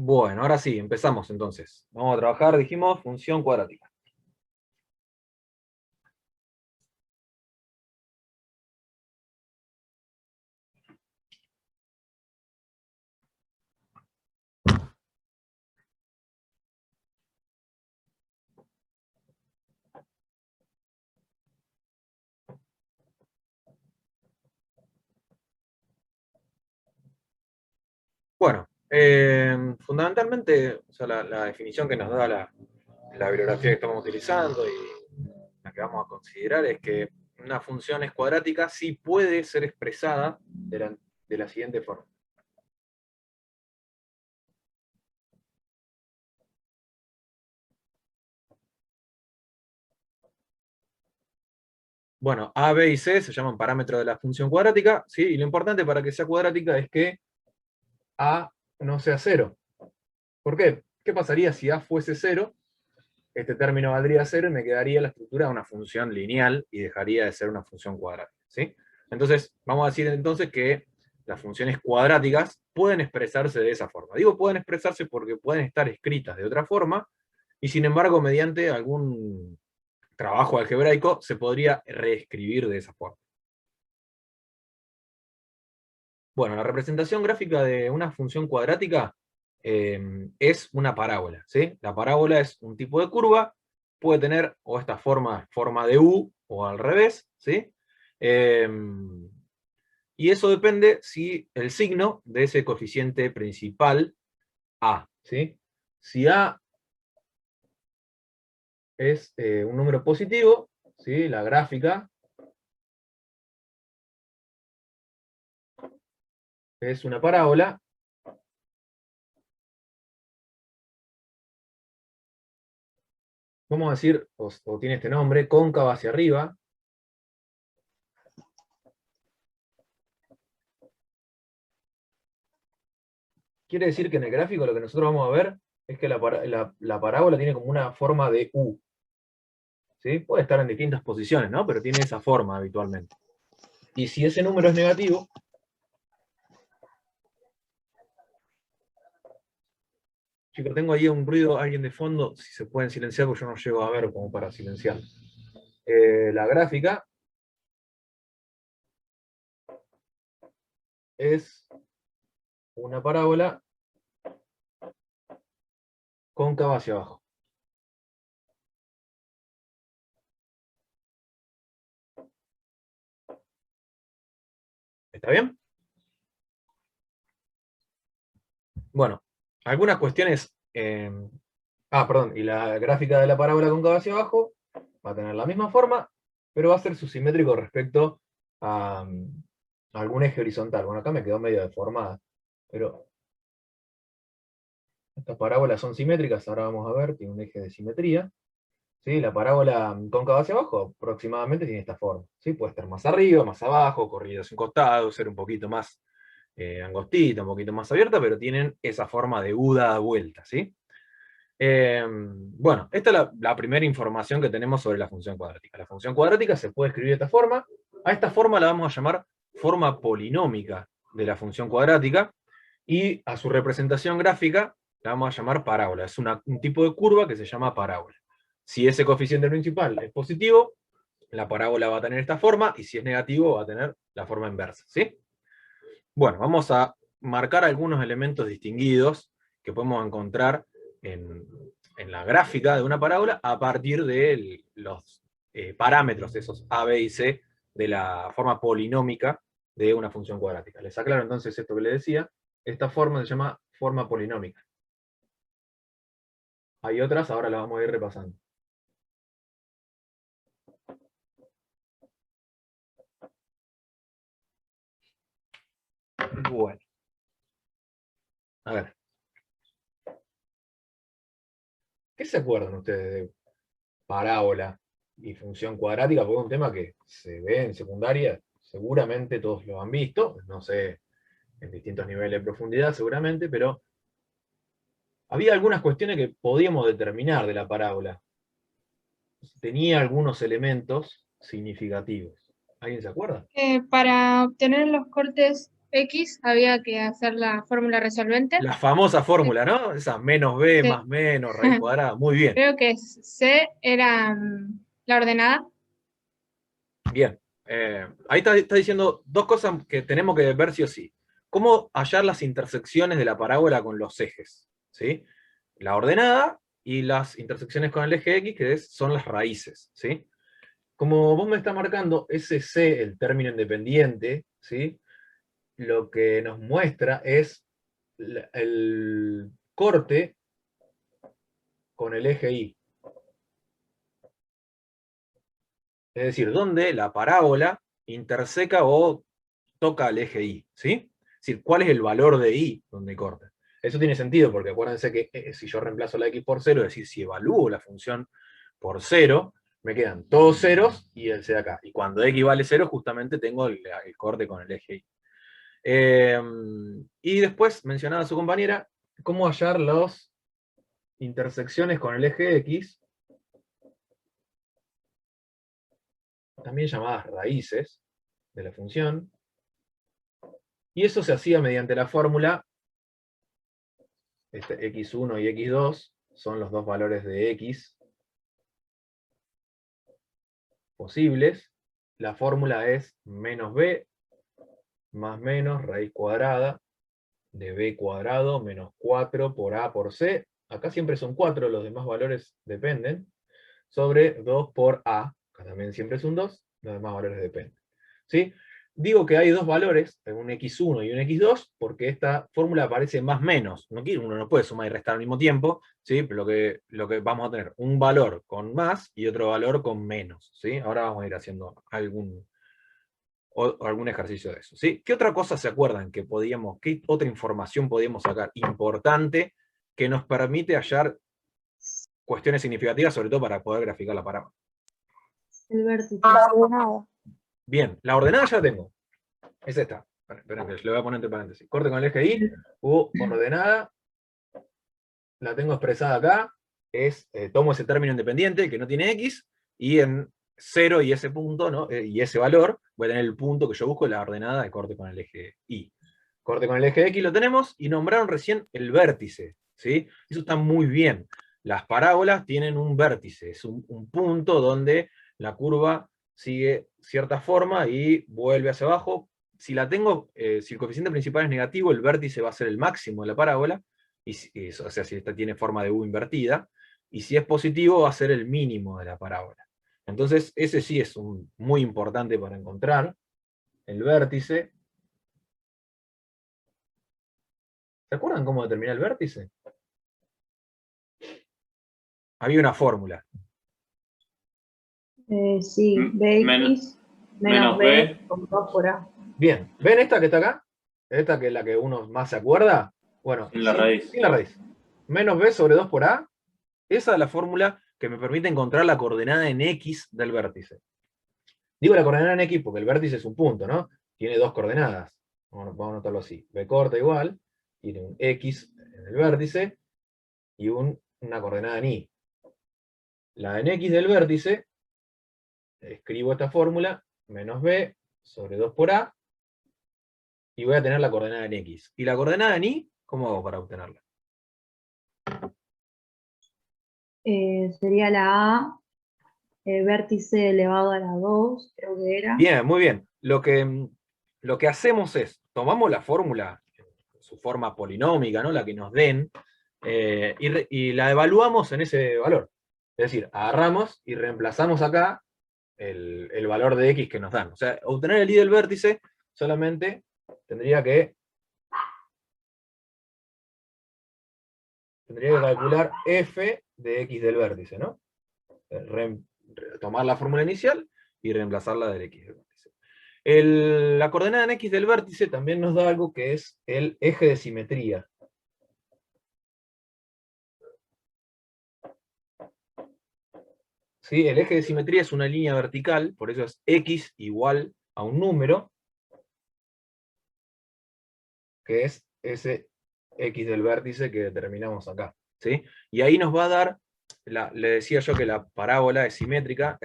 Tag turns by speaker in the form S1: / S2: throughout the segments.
S1: Bueno, ahora sí, empezamos entonces. Vamos a trabajar, dijimos, función cuadrática. Bueno, fundamentalmente, o sea, la definición que nos da la bibliografía que estamos utilizando y la que vamos a considerar es que una función es cuadrática si puede ser expresada de la siguiente forma. Bueno, A, B y C se llaman parámetros de la función cuadrática, ¿sí? Y lo importante para que sea cuadrática es que A no sea cero. ¿Por qué? ¿Qué pasaría si A fuese cero? Este término valdría cero y me quedaría la estructura de una función lineal y dejaría de ser una función cuadrática, ¿sí? Entonces, vamos a decir entonces que las funciones cuadráticas pueden expresarse de esa forma. Digo pueden expresarse porque pueden estar escritas de otra forma, y sin embargo, mediante algún trabajo algebraico, se podría reescribir de esa forma. Bueno, la representación gráfica de una función cuadrática es una parábola, ¿sí? La parábola es un tipo de curva, puede tener o esta forma de U, o al revés, ¿sí? Eh, y eso depende si el signo de ese coeficiente principal A, ¿sí? Si A es un número positivo, ¿sí? La gráfica es una parábola. Vamos a decir, o tiene este nombre, cóncava hacia arriba. Quiere decir que en el gráfico lo que nosotros vamos a ver es que la parábola tiene como una forma de U. ¿Sí? Puede estar en distintas posiciones, ¿no? Pero tiene esa forma habitualmente. Y si ese número es negativo, chicos, tengo ahí un ruido, alguien de fondo, si se pueden silenciar, porque yo no llego a ver como para silenciar. La gráfica es una parábola cóncava hacia abajo. ¿Está bien? Bueno, algunas cuestiones... perdón, y la gráfica de la parábola cóncava hacia abajo va a tener la misma forma, pero va a ser subsimétrico respecto a algún eje horizontal. Bueno, acá me quedó medio deformada, pero estas parábolas son simétricas, ahora vamos a ver, tiene un eje de simetría. ¿Sí? La parábola cóncava hacia abajo aproximadamente tiene esta forma. ¿Sí? Puede estar más arriba, más abajo, corrida hacia un costado, ser un poquito más angostita, un poquito más abierta, pero tienen esa forma de U dada vuelta, ¿sí? Bueno, esta es la primera información que tenemos sobre la función cuadrática. La función cuadrática se puede escribir de esta forma. A esta forma la vamos a llamar forma polinómica de la función cuadrática, y a su representación gráfica la vamos a llamar parábola. Es un tipo de curva que se llama parábola. Si ese coeficiente principal es positivo, la parábola va a tener esta forma, y si es negativo va a tener la forma inversa, ¿sí? Bueno, vamos a marcar algunos elementos distinguidos que podemos encontrar en, en la gráfica de una parábola a partir de los parámetros, esos A, B y C, de la forma polinómica de una función cuadrática. Les aclaro entonces esto que les decía. Esta forma se llama forma polinómica. Hay otras, ahora las vamos a ir repasando. Bueno, a ver. ¿Qué se acuerdan ustedes de parábola y función cuadrática? Porque es un tema que se ve en secundaria, seguramente todos lo han visto, no sé, en distintos niveles de profundidad seguramente, pero había algunas cuestiones que podíamos determinar de la parábola. Tenía algunos elementos significativos. ¿Alguien se acuerda?
S2: Para obtener los cortes X había que hacer la fórmula resolvente.
S1: La famosa fórmula, ¿no? Esa menos b
S2: Sí.
S1: más menos, raíz cuadrada. Muy bien.
S2: Creo que C era la ordenada.
S1: Bien. Ahí está diciendo dos cosas que tenemos que ver sí o sí. Cómo hallar las intersecciones de la parábola con los ejes, ¿sí? La ordenada y las intersecciones con el eje X, que son las raíces, ¿sí? Como vos me estás marcando ese C, el término independiente, ¿sí? Lo que nos muestra es el corte con el eje Y. Es decir, donde la parábola interseca o toca el eje Y, ¿sí? Es decir, ¿cuál es el valor de Y donde corta? Eso tiene sentido, porque acuérdense que si yo reemplazo la X por 0, es decir, si evalúo la función por 0, me quedan todos ceros y el C de acá. Y cuando X vale 0, justamente tengo el corte con el eje Y. Y después mencionaba su compañera, cómo hallar las intersecciones con el eje X, también llamadas raíces de la función, y eso se hacía mediante la fórmula, x1 y x2 son los dos valores de x posibles. La fórmula es menos b más menos raíz cuadrada de b cuadrado menos 4 por a por c, acá siempre son 4, los demás valores dependen, sobre 2 por a, acá también siempre es un 2, los demás valores dependen. ¿Sí? Digo que hay dos valores, un x1 y un x2, porque esta fórmula aparece más menos. Uno no puede sumar y restar al mismo tiempo, ¿sí? Pero lo que vamos a tener un valor con más y otro valor con menos. ¿Sí? Ahora vamos a ir haciendo algún ejercicio de eso. ¿Sí? ¿Qué otra cosa se acuerdan que podíamos, qué otra información podíamos sacar importante que nos permite hallar cuestiones significativas, sobre todo para poder graficar la parábola?
S3: El vértice. La ordenada.
S1: Bien, la ordenada ya la tengo. Es esta. Esperen que le voy a poner entre paréntesis. Corte con el eje Y, ordenada, la tengo expresada acá, tomo ese término independiente, que no tiene X, y en 0 y ese punto, ¿no? Y ese valor, voy a tener el punto que yo busco, la ordenada de corte con el eje Y. Corte con el eje X lo tenemos, y nombraron recién el vértice, ¿sí? Eso está muy bien. Las parábolas tienen un vértice, es un punto donde la curva sigue cierta forma y vuelve hacia abajo. Si la tengo, si el coeficiente principal es negativo, el vértice va a ser el máximo de la parábola, o sea, si esta tiene forma de U invertida, y si es positivo va a ser el mínimo de la parábola. Entonces, ese sí es muy importante para encontrar el vértice. ¿Se acuerdan cómo determinar el vértice? Había una fórmula.
S3: Sí, bx menos b con 2 por a.
S1: Bien, ¿ven esta que está acá? Esta que es la que uno más se acuerda. Bueno,
S4: sin la raíz.
S1: Sin la raíz. Menos b sobre 2 por a. Esa es la fórmula que me permite encontrar la coordenada en x del vértice. Digo la coordenada en x porque el vértice es un punto, ¿no? Tiene dos coordenadas. Vamos a anotarlo así. B corta igual, tiene un x en el vértice y una coordenada en y. La en x del vértice, escribo esta fórmula, menos b sobre 2 por a, y voy a tener la coordenada en x. ¿Y la coordenada en y? ¿Cómo hago para obtenerla?
S3: Sería la a, vértice elevado a la 2, creo que era.
S1: Bien, muy bien. Lo que hacemos es, tomamos la fórmula, su forma polinómica, ¿no? La que nos den, y la evaluamos en ese valor. Es decir, agarramos y reemplazamos acá el valor de x que nos dan. O sea, obtener el y del vértice solamente tendría que calcular f de x del vértice, ¿no? Tomar la fórmula inicial y reemplazarla del x del vértice. La coordenada en x del vértice también nos da algo que es el eje de simetría. ¿Sí? El eje de simetría es una línea vertical, por eso es x igual a un número, que es ese x del vértice que determinamos acá. ¿Sí? Y ahí nos va a dar, le decía yo que la parábola es simétrica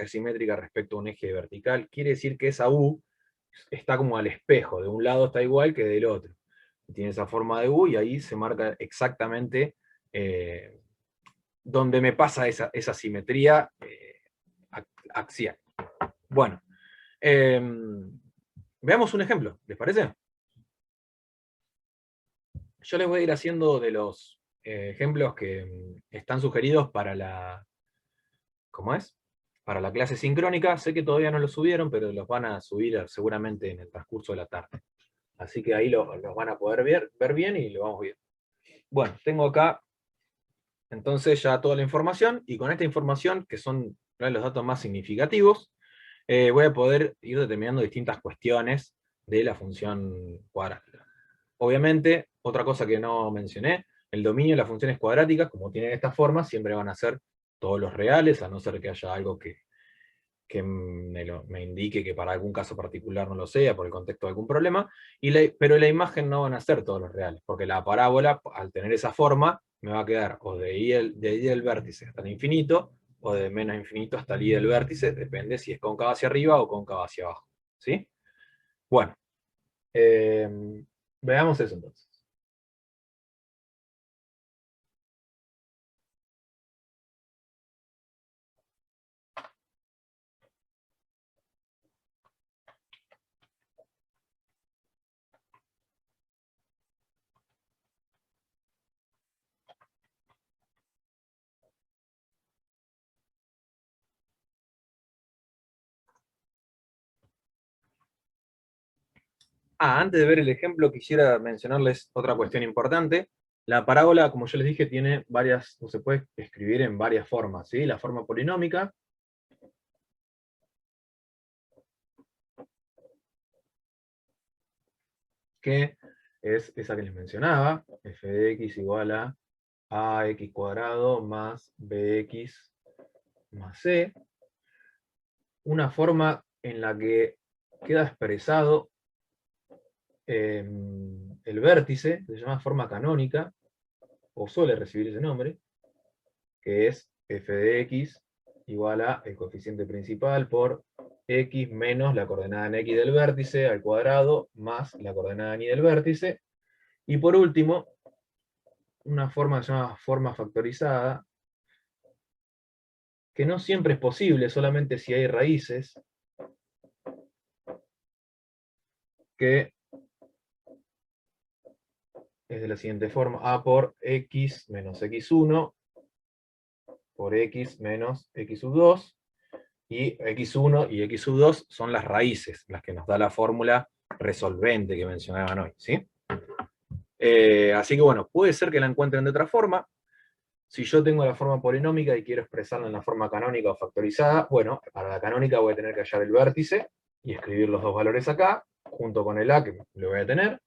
S1: respecto a un eje vertical, quiere decir que esa U está como al espejo, de un lado está igual que del otro. Tiene esa forma de U y ahí se marca exactamente donde me pasa esa simetría axial. Bueno, veamos un ejemplo, ¿les parece? Yo les voy a ir haciendo de los ejemplos que están sugeridos para la... ¿Cómo es? Para la clase sincrónica. Sé que todavía no los subieron, pero los van a subir seguramente en el transcurso de la tarde. Así que ahí los van a poder ver bien y lo vamos viendo. Bueno, tengo acá entonces ya toda la información, y con esta información, que son los datos más significativos, voy a poder ir determinando distintas cuestiones de la función cuadrática. Obviamente, otra cosa que no mencioné, el dominio de las funciones cuadráticas, como tienen esta forma, siempre van a ser todos los reales, a no ser que haya algo que me indique que para algún caso particular no lo sea, por el contexto de algún problema, pero la imagen no van a ser todos los reales, porque la parábola, al tener esa forma, me va a quedar o de I del vértice hasta el infinito, o de menos infinito hasta el I del vértice, depende si es cóncava hacia arriba o cóncava hacia abajo. ¿Sí? Bueno, veamos eso entonces. Antes de ver el ejemplo, quisiera mencionarles otra cuestión importante. La parábola, como yo les dije, tiene varias, o se puede escribir en varias formas, ¿sí? La forma polinómica, que es esa que les mencionaba, f de x igual a ax cuadrado más bx más c. Una forma en la que queda expresado el vértice, se llama forma canónica, o suele recibir ese nombre, que es f de x igual a el coeficiente principal por x menos la coordenada en x del vértice al cuadrado más la coordenada en y del vértice. Y por último, una forma que se llama forma factorizada, que no siempre es posible, solamente si hay raíces, que es de la siguiente forma: a por x menos x1 por x menos x2, y x1 y x2 son las raíces, las que nos da la fórmula resolvente que mencionaban hoy, ¿sí? Así que bueno, puede ser que la encuentren de otra forma. Si yo tengo la forma polinómica y quiero expresarla en la forma canónica o factorizada, bueno, para la canónica voy a tener que hallar el vértice y escribir los dos valores acá, junto con el a que lo voy a tener.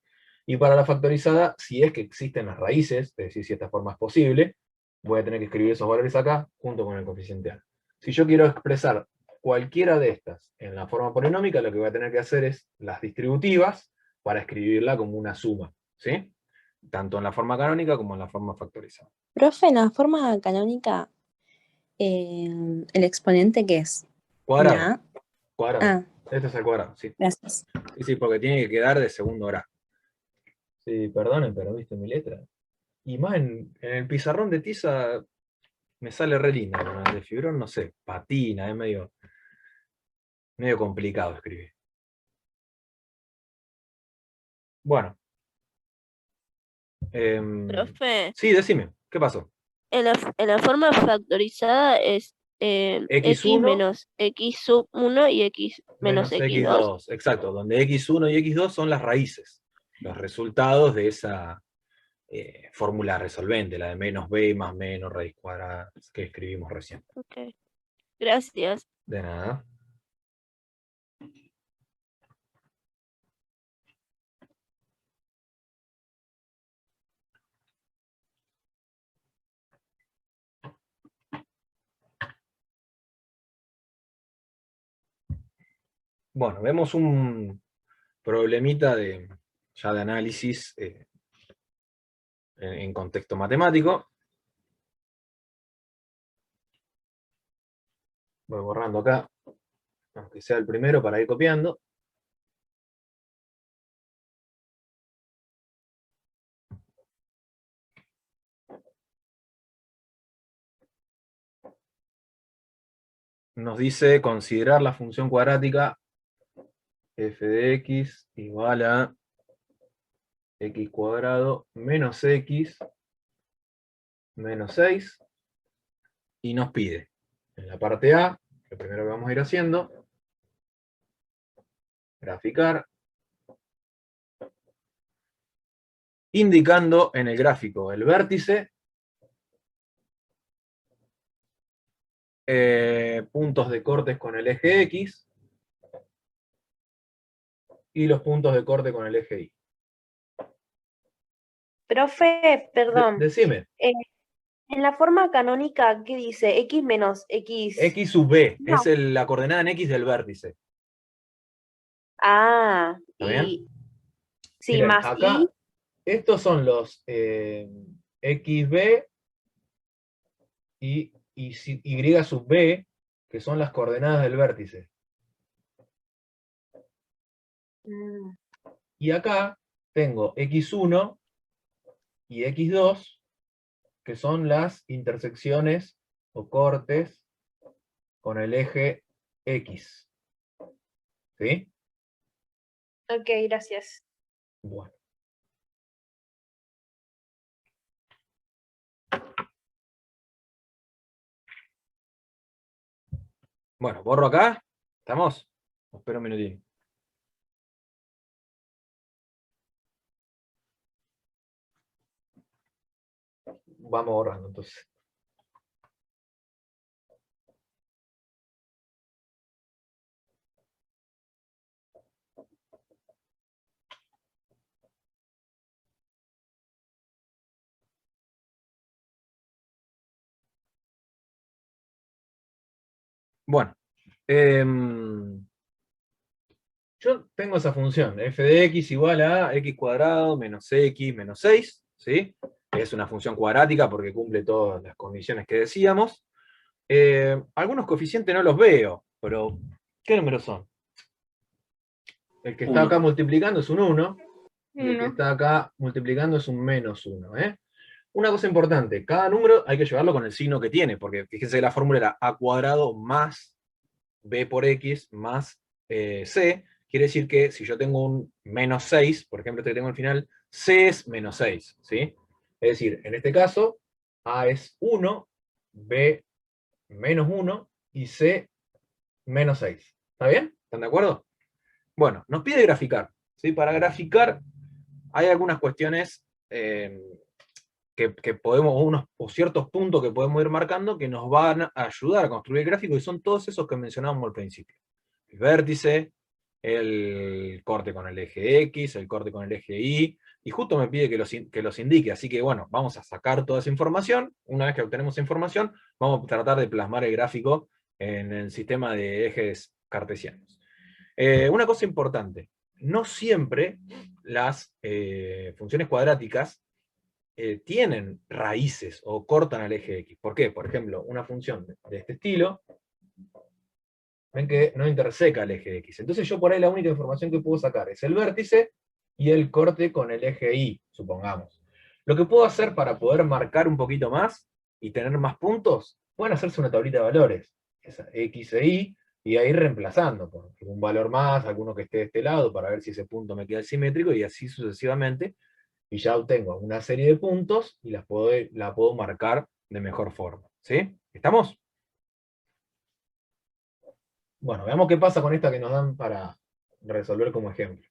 S1: Y para la factorizada, si es que existen las raíces, es decir, si esta forma es posible, voy a tener que escribir esos valores acá, junto con el coeficiente a. Si yo quiero expresar cualquiera de estas en la forma polinómica, lo que voy a tener que hacer es las distributivas para escribirla como una suma, ¿sí? Tanto en la forma canónica como en la forma factorizada.
S4: Profe, en la forma canónica, el exponente ¿qué es?
S1: Cuadrado.
S4: ¿Una A?
S1: Cuadrado.
S4: Ah,
S1: Este es el cuadrado, sí.
S4: gracias.
S1: Sí, sí, porque tiene que quedar de segundo grado. Sí, perdonen, pero viste mi letra. Y más en el pizarrón de tiza me sale re linda, pero en el de fibrón, no sé, patina, es medio complicado escribir. Bueno.
S5: Profe,
S1: Sí, decime, ¿qué pasó?
S5: en la forma factorizada es x
S1: X1
S5: menos x sub 1 y x menos
S1: menos
S5: x2.
S1: X2, exacto, donde X1 y X2 son las raíces, los resultados de esa fórmula resolvente, la de menos b más menos raíz cuadrada que escribimos recién.
S5: Ok, gracias.
S1: De nada. Bueno, vemos un problemita ya de análisis en contexto matemático. Voy borrando acá, aunque sea el primero para ir copiando. nos dice considerar la función cuadrática f de x igual a x cuadrado menos x menos 6, y nos pide, en la parte A, lo primero que vamos a ir haciendo, graficar, indicando en el gráfico el vértice, puntos de cortes con el eje X, y los puntos de corte con el eje Y.
S6: Profe, perdón.
S1: Decime.
S6: En la forma canónica, ¿qué dice? X menos X.
S1: X sub B,
S6: No.
S1: es la coordenada en X del vértice.
S6: Ah,
S1: ¿Está bien?
S6: y sí,
S1: Miren,
S6: más
S1: acá, estos son los XB y Y sub B, que son las coordenadas del vértice.
S6: Mm,
S1: Y acá tengo X1 y X2, que son las intersecciones o cortes con el eje X. ¿Sí?
S6: ok, gracias.
S1: Bueno. Bueno, borro acá. ¿Estamos? Espera un minutín. Vamos borrando entonces. Bueno, yo tengo esa función, f de x igual a x cuadrado menos x menos 6, ¿sí? Es una función cuadrática porque cumple todas las condiciones que decíamos. Algunos coeficientes no los veo, pero ¿qué números son? El que está acá multiplicando es un 1, y el que está acá multiplicando es un menos 1, ¿eh? Una cosa importante, cada número hay que llevarlo con el signo que tiene, porque fíjense que la fórmula era a cuadrado más b por x más c, quiere decir que si yo tengo un menos 6, por ejemplo este que tengo al final, c es menos 6, ¿sí? Es decir, en este caso, a es 1, b menos 1 y c menos 6. ¿Está bien? ¿Están de acuerdo? Bueno, nos pide graficar, ¿sí? Para graficar hay algunas cuestiones que podemos, o ciertos puntos que podemos ir marcando que nos van a ayudar a construir el gráfico, y son todos esos que mencionábamos al principio. El vértice, el corte con el eje X, el corte con el eje Y, y justo me pide que los indique, así que bueno, vamos a sacar toda esa información. Una vez que obtenemos esa información, vamos a tratar de plasmar el gráfico en el sistema de ejes cartesianos. Una cosa importante, no siempre las funciones cuadráticas tienen raíces o cortan al eje X. ¿Por qué? Por ejemplo, una función de este estilo, ven que no interseca el eje X. Entonces yo por ahí la única información que puedo sacar es el vértice y el corte con el eje Y, supongamos. Lo que puedo hacer para poder marcar un poquito más y tener más puntos, pueden hacerse una tablita de valores, esa X e Y a ir reemplazando por un valor más, alguno que esté de este lado, para ver si ese punto me queda simétrico, y así sucesivamente, y ya obtengo una serie de puntos y la puedo marcar de mejor forma. ¿Sí? ¿Estamos? Bueno, veamos qué pasa con esta que nos dan para resolver como ejemplo.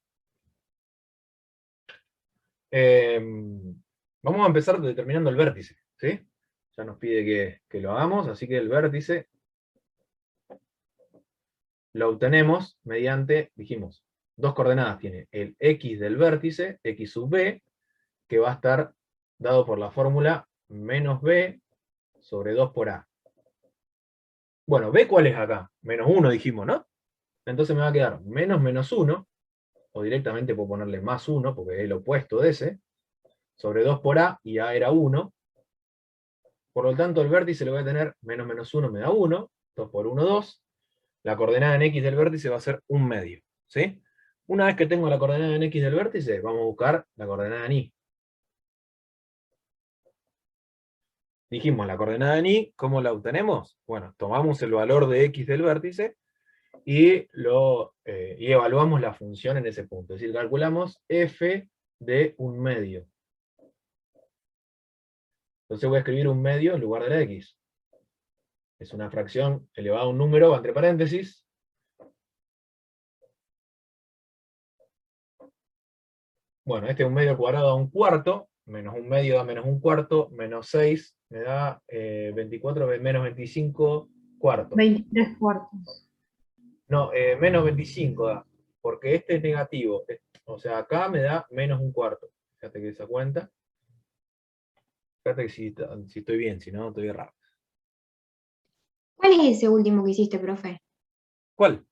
S1: Vamos a empezar determinando el vértice, ¿sí? Ya nos pide que lo hagamos, así que el vértice lo obtenemos mediante, dijimos, dos coordenadas tiene el x del vértice, x sub b, que va a estar dado por la fórmula menos b sobre 2 por a. Bueno, b ¿cuál es acá? Menos 1 dijimos, ¿no? Entonces me va a quedar menos 1, o directamente puedo ponerle más 1, porque es el opuesto de ese, sobre 2 por a, y a era 1. Por lo tanto, el vértice lo voy a tener menos 1 me da 1, 2 por 1, 2. La coordenada en x del vértice va a ser 1 medio, ¿sí? Una vez que tengo la coordenada en x del vértice, vamos a buscar la coordenada en y. Dijimos la coordenada en Y, ¿cómo la obtenemos? Bueno, tomamos el valor de X del vértice y evaluamos la función en ese punto. Es decir, calculamos f de un medio. Entonces voy a escribir un medio en lugar de la X. Es una fracción elevada a un número, va entre paréntesis. Bueno, este es un medio cuadrado a un cuarto, menos un medio da menos un cuarto, menos 6 me da 24 menos 25 cuartos.
S3: 23 cuartos.
S1: No, menos 25 da, porque este es negativo. O sea, acá me da menos un cuarto. Fíjate que esa cuenta. Fíjate que si estoy bien, si no, estoy errado.
S7: ¿Cuál es ese último que hiciste, profe?
S1: ¿Cuál?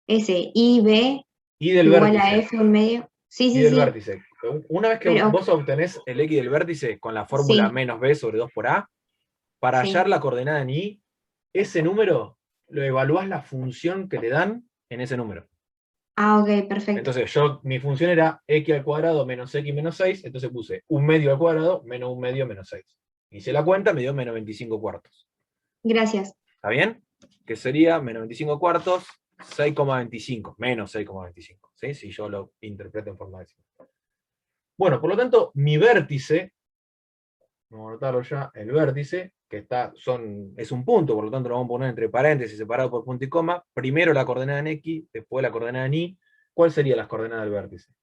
S7: Ese I, B,
S1: Y del
S7: igual a
S1: vértice.
S7: F un medio. Sí,
S1: Y
S7: sí,
S1: del
S7: sí.
S1: vértice. Una vez que
S7: Pero,
S1: vos obtenés el X del vértice con la fórmula
S7: Sí.
S1: menos B sobre 2 por A, para
S7: Sí.
S1: hallar la coordenada en Y, ese número lo evaluás la función que te dan en ese número.
S7: Ah, ok, perfecto.
S1: Entonces mi función era X al cuadrado menos X menos 6, entonces puse un medio al cuadrado menos un medio menos 6. Hice la cuenta, me dio menos 25 cuartos.
S7: Gracias.
S1: ¿Está bien? Que sería menos 25 cuartos, 6,25, menos 6,25, ¿sí? Si yo lo interpreto en forma decimal. Bueno, por lo tanto, mi vértice, vamos a anotarlo ya, el vértice, que es un punto, por lo tanto lo vamos a poner entre paréntesis, separado por punto y coma, primero la coordenada en X, después la coordenada en Y. ¿Cuáles serían las coordenadas del vértice?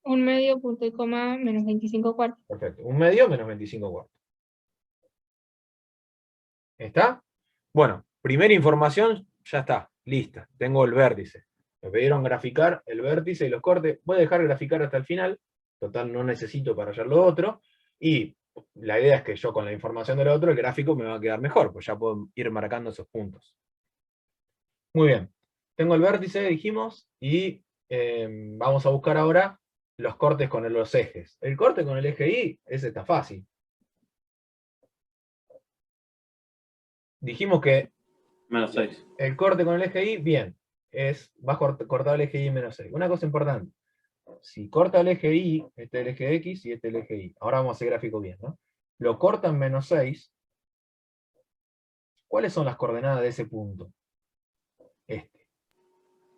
S2: Un medio, punto y coma, menos 25 cuartos.
S1: Perfecto, un medio menos 25 cuartos. ¿Está? Bueno, primera información, ya está, lista, tengo el vértice. Me pidieron graficar el vértice y los cortes, voy a dejar graficar hasta el final, total no necesito para hallar lo otro, y la idea es que yo con la información del otro, el gráfico me va a quedar mejor, pues ya puedo ir marcando esos puntos. Muy bien, tengo el vértice, dijimos, y vamos a buscar ahora los cortes con los ejes. El corte con el eje Y, ese está fácil. Dijimos que
S8: Menos 6.
S1: el corte con el eje Y, bien, vas a cortar el eje Y menos 6. Una cosa importante, si corta el eje Y, este es el eje X y este es el eje Y. Ahora vamos a hacer gráfico bien, ¿no? Lo cortan menos 6. ¿Cuáles son las coordenadas de ese punto? Este.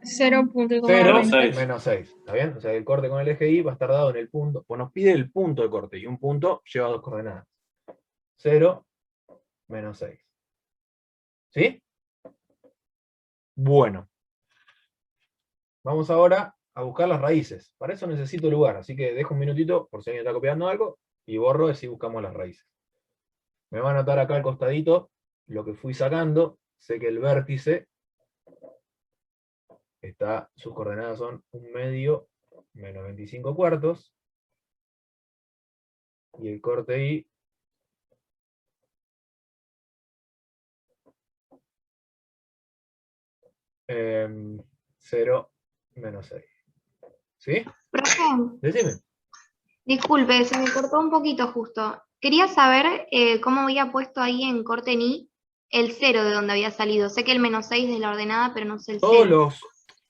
S2: 0, punto y coma,
S1: 0
S8: menos 6.
S1: menos 6. ¿Está bien? O sea, el corte con el eje Y va a estar dado en el punto. Pues nos pide el punto de corte, y un punto lleva dos coordenadas. 0 menos 6. ¿Sí? Bueno. Vamos ahora a buscar las raíces. Para eso necesito lugar, así que dejo un minutito por si alguien está copiando algo, y borro y así buscamos las raíces. Me va a anotar acá al costadito lo que fui sacando. Sé que el vértice sus coordenadas son un medio menos 25 cuartos, y el corte Y 0 menos 6. ¿Sí?
S7: Profe,
S1: Decime.
S7: disculpe, se me cortó un poquito justo. Quería saber cómo había puesto ahí en corte en I el 0 de donde había salido. Sé que el menos 6 de la ordenada, pero no sé el
S1: Todos
S7: 0.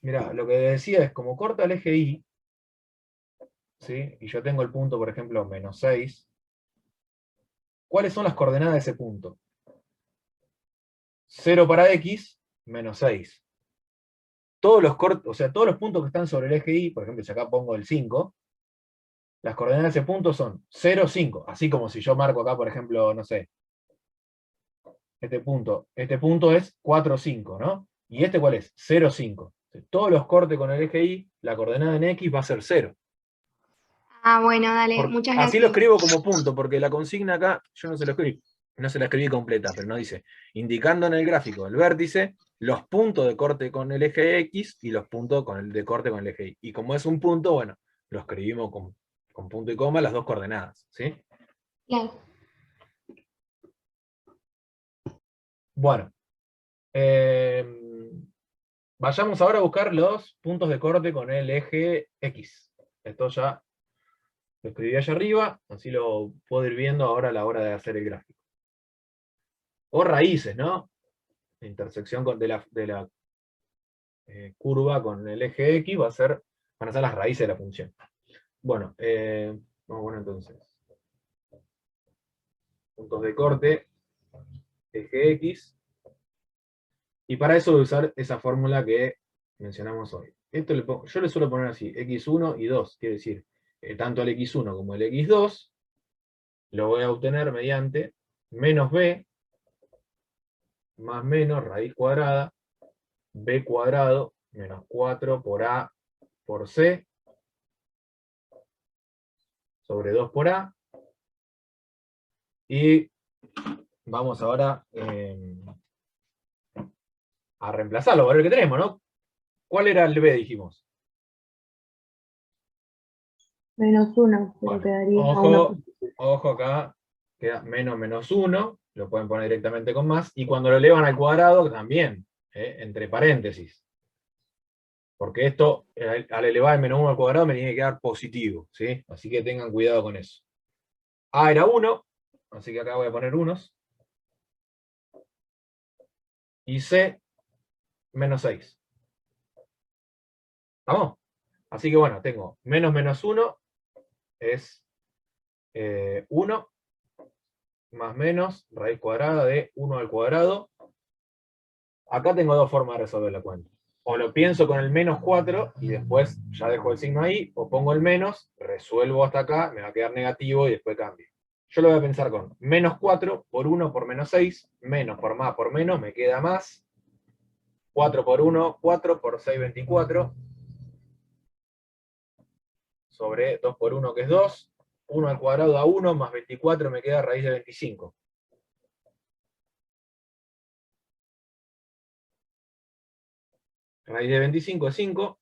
S1: mirá, lo que decía es, como corta el eje Y, ¿sí? Y yo tengo el punto, por ejemplo, menos 6, ¿cuáles son las coordenadas de ese punto? 0 para X, menos 6. Todos los puntos que están sobre el eje Y, por ejemplo, si acá pongo el 5, las coordenadas de ese punto son 0, 5. Así como si yo marco acá, por ejemplo, no sé, este punto es 4, 5, ¿no? ¿Y este cuál es? 0, 5. Todos los cortes con el eje Y, la coordenada en X va a ser 0.
S7: Ah, bueno, dale, muchas
S1: Así lo
S7: gracias.
S1: escribo como punto, porque la consigna acá, yo no se la escribí completa, pero no dice, indicando en el gráfico el vértice, los puntos de corte con el eje X y los puntos de corte con el eje Y. Y como es un punto, bueno, lo escribimos con punto y coma las dos coordenadas, ¿sí?
S7: Claro.
S1: Bueno, vayamos ahora a buscar los puntos de corte con el eje X. Esto ya lo escribí allá arriba, así lo puedo ir viendo ahora a la hora de hacer el gráfico. O raíces, ¿no? La intersección de la curva con el eje X van a ser las raíces de la función. Bueno, vamos a poner entonces. puntos de corte, eje X, y para eso voy a usar esa fórmula que mencionamos hoy. Esto yo le suelo poner así, x1 y 2, quiere decir, tanto el x1 como el x2, lo voy a obtener mediante menos b, más menos raíz cuadrada, b cuadrado, menos 4 por a por c, sobre 2 por a, y vamos ahora a reemplazarlo, a ver qué tenemos, ¿no? ¿Cuál era el b, dijimos?
S3: Menos 1, pero
S1: Bueno,
S3: quedaría
S1: ojo,
S3: 1.
S1: ojo acá, queda menos 1, lo pueden poner directamente con más, y cuando lo elevan al cuadrado también, entre paréntesis. Porque esto, al elevar el menos 1 al cuadrado, me tiene que quedar positivo, ¿sí? Así que tengan cuidado con eso. A era 1, así que acá voy a poner unos. Y C, menos 6. ¿Estamos? Así que bueno, tengo menos 1 es 1, más menos, raíz cuadrada de 1 al cuadrado. Acá tengo dos formas de resolver la cuenta. O lo pienso con el menos 4 y después ya dejo el signo ahí, o pongo el menos, resuelvo hasta acá, me va a quedar negativo y después cambio. Yo lo voy a pensar con menos 4 por 1 por menos 6, menos por más por menos, me queda más. 4 por 1, 4 por 6, 24. Sobre 2 por 1 que es 2. 1 al cuadrado da 1, más 24 me queda raíz de 25. Raíz de 25 es 5.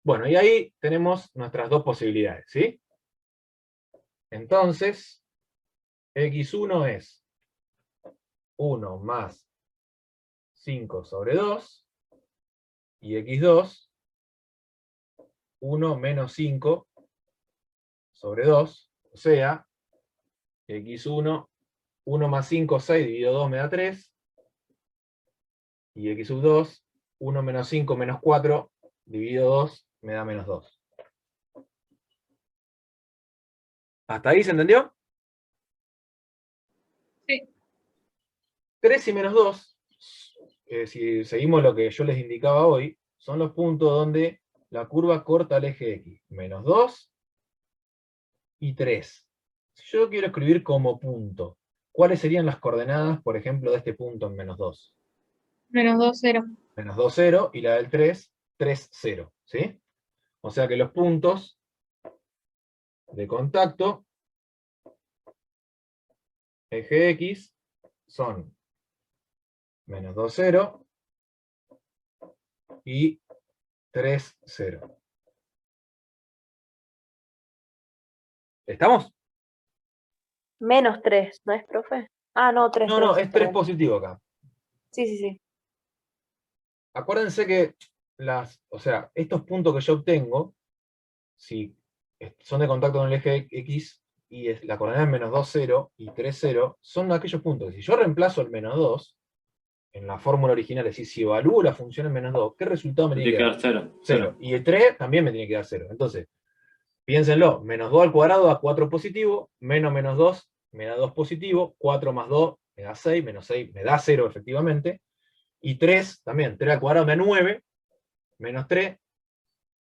S1: Bueno, y ahí tenemos nuestras dos posibilidades, ¿sí? Entonces, x1 es 1 más 5 sobre 2, y x2, 1 menos 5 sobre 2, o sea, x1, 1 más 5, 6, dividido 2 me da 3, y x sub 2, 1 menos 5 menos 4, dividido 2, me da menos 2. ¿Hasta ahí se entendió?
S2: Sí.
S1: 3 y menos 2, si seguimos lo que yo les indicaba hoy, son los puntos donde la curva corta el eje X. Menos 2 y 3. Si yo quiero escribir como punto, ¿cuáles serían las coordenadas, por ejemplo, de este punto en menos 2?
S2: Menos 2, 0.
S1: Menos 2, 0, y la del 3, 3, 0. ¿Sí? O sea que los puntos de contacto, eje X, son menos 2, 0 y 3, 0. ¿Estamos?
S6: Menos 3, ¿no es, profe? Ah, no, 3.
S1: No, es 3 positivo acá.
S6: Sí, sí, sí.
S1: Acuérdense que estos puntos que yo obtengo, si son de contacto con el eje X y la coordenada es menos 2, 0 y 3, 0, son aquellos puntos que si yo reemplazo el menos 2, en la fórmula original, es decir, si evalúo la función en menos 2, ¿qué resultado me tiene que dar?
S8: 0.
S1: 0. Y el 3 también me tiene que dar 0. Entonces, piénsenlo, menos 2 al cuadrado da 4 positivo, menos 2 me da 2 positivo, 4 más 2 me da 6, menos 6 me da 0 efectivamente, y 3 también, 3 al cuadrado me da 9, menos 3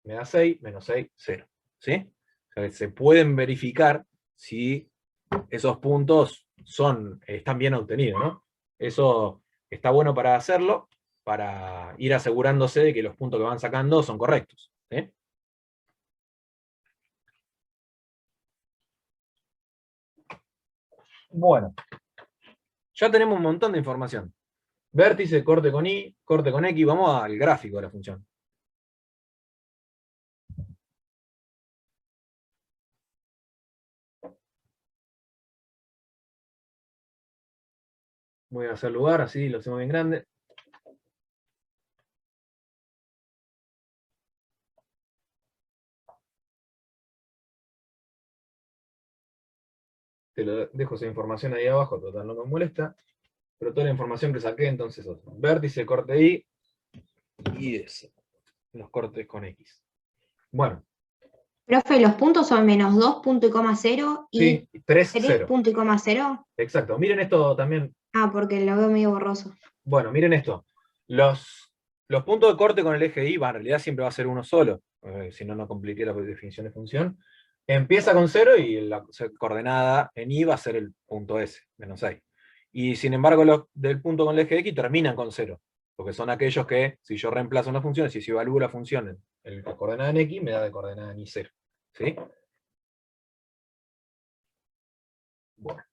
S1: me da 6, menos 6, 0. ¿Sí? O sea, se pueden verificar si esos puntos están bien obtenidos, ¿no? Eso está bueno para hacerlo, para ir asegurándose de que los puntos que van sacando son correctos. ¿Sí? Bueno, ya tenemos un montón de información. Vértice, corte con Y, corte con X, vamos al gráfico de la función. Voy a hacer lugar, así lo hacemos bien grande. Te lo dejo esa información ahí abajo, total no me molesta. Pero toda la información que saqué, entonces, vértice, corte Y S. Los cortes con X. Bueno,
S8: Profe, los puntos son -2, punto y coma 0 y
S1: Sí, 3,
S8: 3,
S1: 0.
S8: punto y coma 0.
S1: Exacto. Miren esto también.
S8: Ah, porque lo veo medio borroso.
S1: Bueno, miren esto. Los puntos de corte con el eje Y, en realidad siempre va a ser uno solo, si no, no compliqué la definición de función. Empieza con 0 y la coordenada en Y va a ser el punto S, -6. Y sin embargo, los del punto con el eje X terminan con 0, porque son aquellos que, si yo reemplazo una función, si evalúo la función en la coordenada en X, me da de coordenada en Y 0. ¿Sí? Bueno.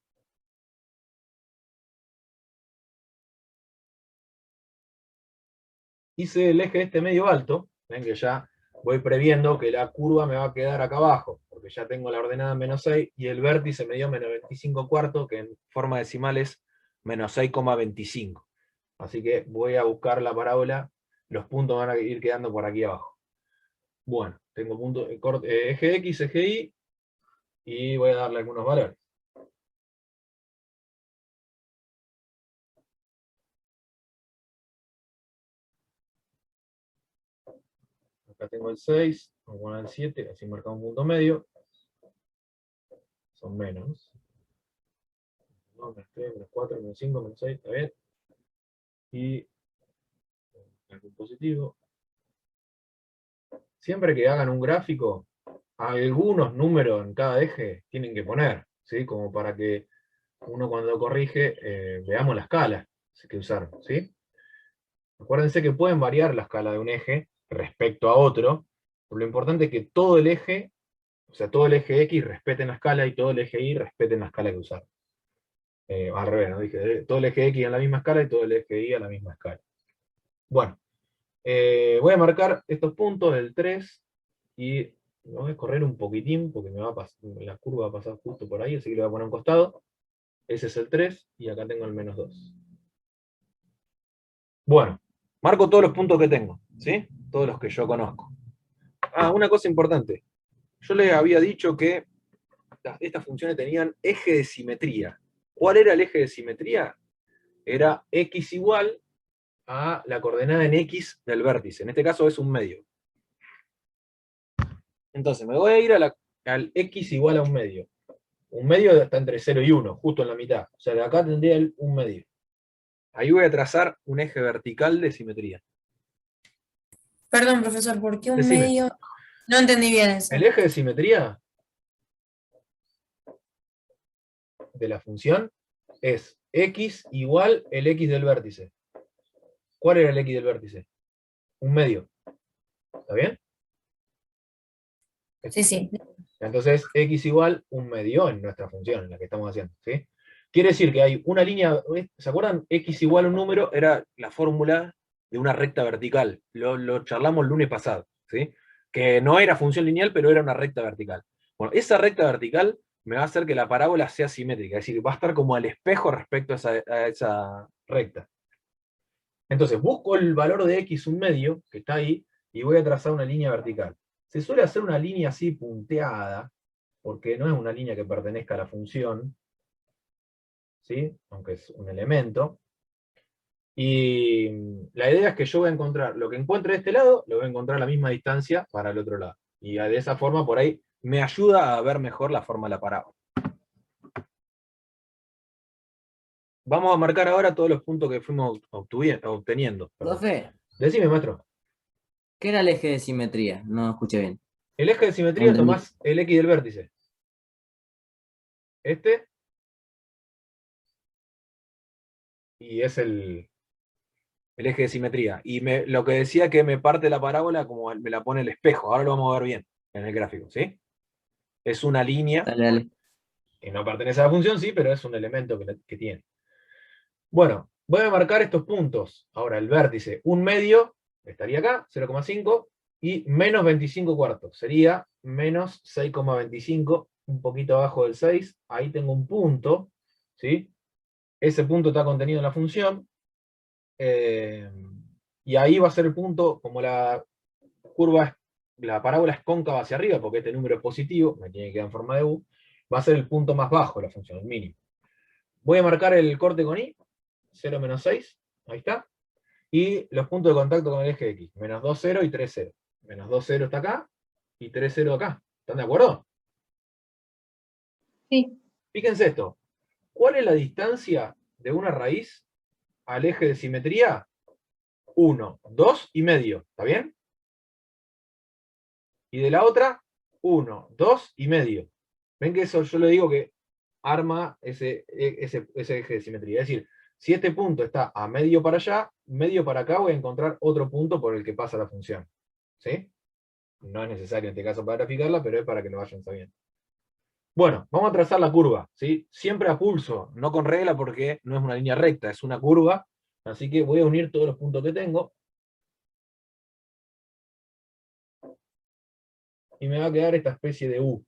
S1: Hice el eje este medio alto, ven que ya voy previendo que la curva me va a quedar acá abajo, porque ya tengo la ordenada -6, y el vértice me dio -25/4, que en forma decimal es -6,25. Así que voy a buscar la parábola, los puntos van a ir quedando por aquí abajo. Bueno, tengo punto, eje X, eje Y, y voy a darle algunos valores. Acá tengo el 6, vamos a poner el 7, así marca un punto medio. Son menos. No, -3, -4, -5, -6, está bien. Y algún positivo. Siempre que hagan un gráfico, algunos números en cada eje tienen que poner, ¿sí? Como para que uno cuando corrige veamos la escala que usaron, ¿sí? Acuérdense que pueden variar la escala de un eje respecto a otro, pero lo importante es que todo el eje, o sea, todo el eje X respeten la escala y todo el eje Y respeten la escala que usaron. Al revés, ¿no? Dije, todo el eje X en la misma escala y todo el eje Y a la misma escala. Bueno, voy a marcar estos puntos del 3 y me voy a correr un poquitín porque la curva va a pasar justo por ahí, así que le voy a poner un costado. Ese es el 3 y acá tengo el -2. Bueno, marco todos los puntos que tengo, ¿sí? Todos los que yo conozco. Ah, una cosa importante. Yo les había dicho que estas funciones tenían eje de simetría. ¿Cuál era el eje de simetría? Era x igual a la coordenada en X del vértice. En este caso es un medio. Entonces me voy a ir al X igual a un medio. Un medio está entre 0 y 1, justo en la mitad. O sea, de acá tendría un medio. Ahí voy a trazar un eje vertical de simetría.
S9: Perdón, profesor, ¿por qué un
S1: Decime.
S9: medio? No entendí bien eso.
S1: El eje de simetría de la función es X igual el X del vértice. ¿Cuál era el X del vértice? Un medio. ¿Está bien?
S9: Sí, sí.
S1: Entonces, X igual un medio en nuestra función, en la que estamos haciendo. ¿Sí? Quiere decir que hay una línea, ¿se acuerdan? X igual un número era la fórmula de una recta vertical. Lo charlamos el lunes pasado, ¿sí? Que no era función lineal, pero era una recta vertical. Bueno, esa recta vertical me va a hacer que la parábola sea simétrica, es decir, va a estar como al espejo respecto a esa recta. Entonces, busco el valor de X un medio, que está ahí, y voy a trazar una línea vertical. Se suele hacer una línea así punteada, porque no es una línea que pertenezca a la función, ¿sí? Aunque es un elemento. Y la idea es que yo voy a encontrar, lo que encuentre de este lado, lo voy a encontrar a la misma distancia para el otro lado. Y de esa forma, por ahí, me ayuda a ver mejor la forma de la parábola. Vamos a marcar ahora todos los puntos que fuimos obteniendo.
S10: Profe,
S1: Decime, maestro.
S10: ¿qué era el eje de simetría? No escuché bien.
S1: El eje de simetría
S10: Entendí.
S1: tomás el X del vértice. Este. Y es el eje de simetría. Y lo que decía que me parte la parábola como me la pone el espejo. Ahora lo vamos a ver bien en el gráfico, ¿sí? Es una línea
S10: Dale, dale.
S1: que no pertenece a la función, sí, pero es un elemento que tiene. Bueno, voy a marcar estos puntos. Ahora, el vértice, un medio, estaría acá, 0,5, y menos 25 cuartos. Sería menos 6,25, un poquito abajo del 6. Ahí tengo un punto, ¿sí? Ese punto está contenido en la función. Y ahí va a ser el punto, como la parábola es cóncava hacia arriba, porque este número es positivo, me tiene que quedar en forma de U, va a ser el punto más bajo de la función, el mínimo. Voy a marcar el corte con Y, 0, menos 6, ahí está. Y los puntos de contacto con el eje X, menos 2, 0 y 3, 0. Menos 2, 0 está acá, y 3, 0 acá. ¿Están de acuerdo?
S2: Sí.
S1: Fíjense esto. ¿Cuál es la distancia de una raíz al eje de simetría? 1, 2 y medio. ¿Está bien? Y de la otra, 1, 2 y medio. ¿Ven que eso yo le digo que arma ese eje de simetría? Es decir, si este punto está a medio para allá, medio para acá, voy a encontrar otro punto por el que pasa la función. ¿Sí? No es necesario en este caso para graficarla, pero es para que lo vayan sabiendo. Bueno, vamos a trazar la curva, ¿sí? Siempre a pulso, no con regla porque no es una línea recta, es una curva. Así que voy a unir todos los puntos que tengo. Y me va a quedar esta especie de U.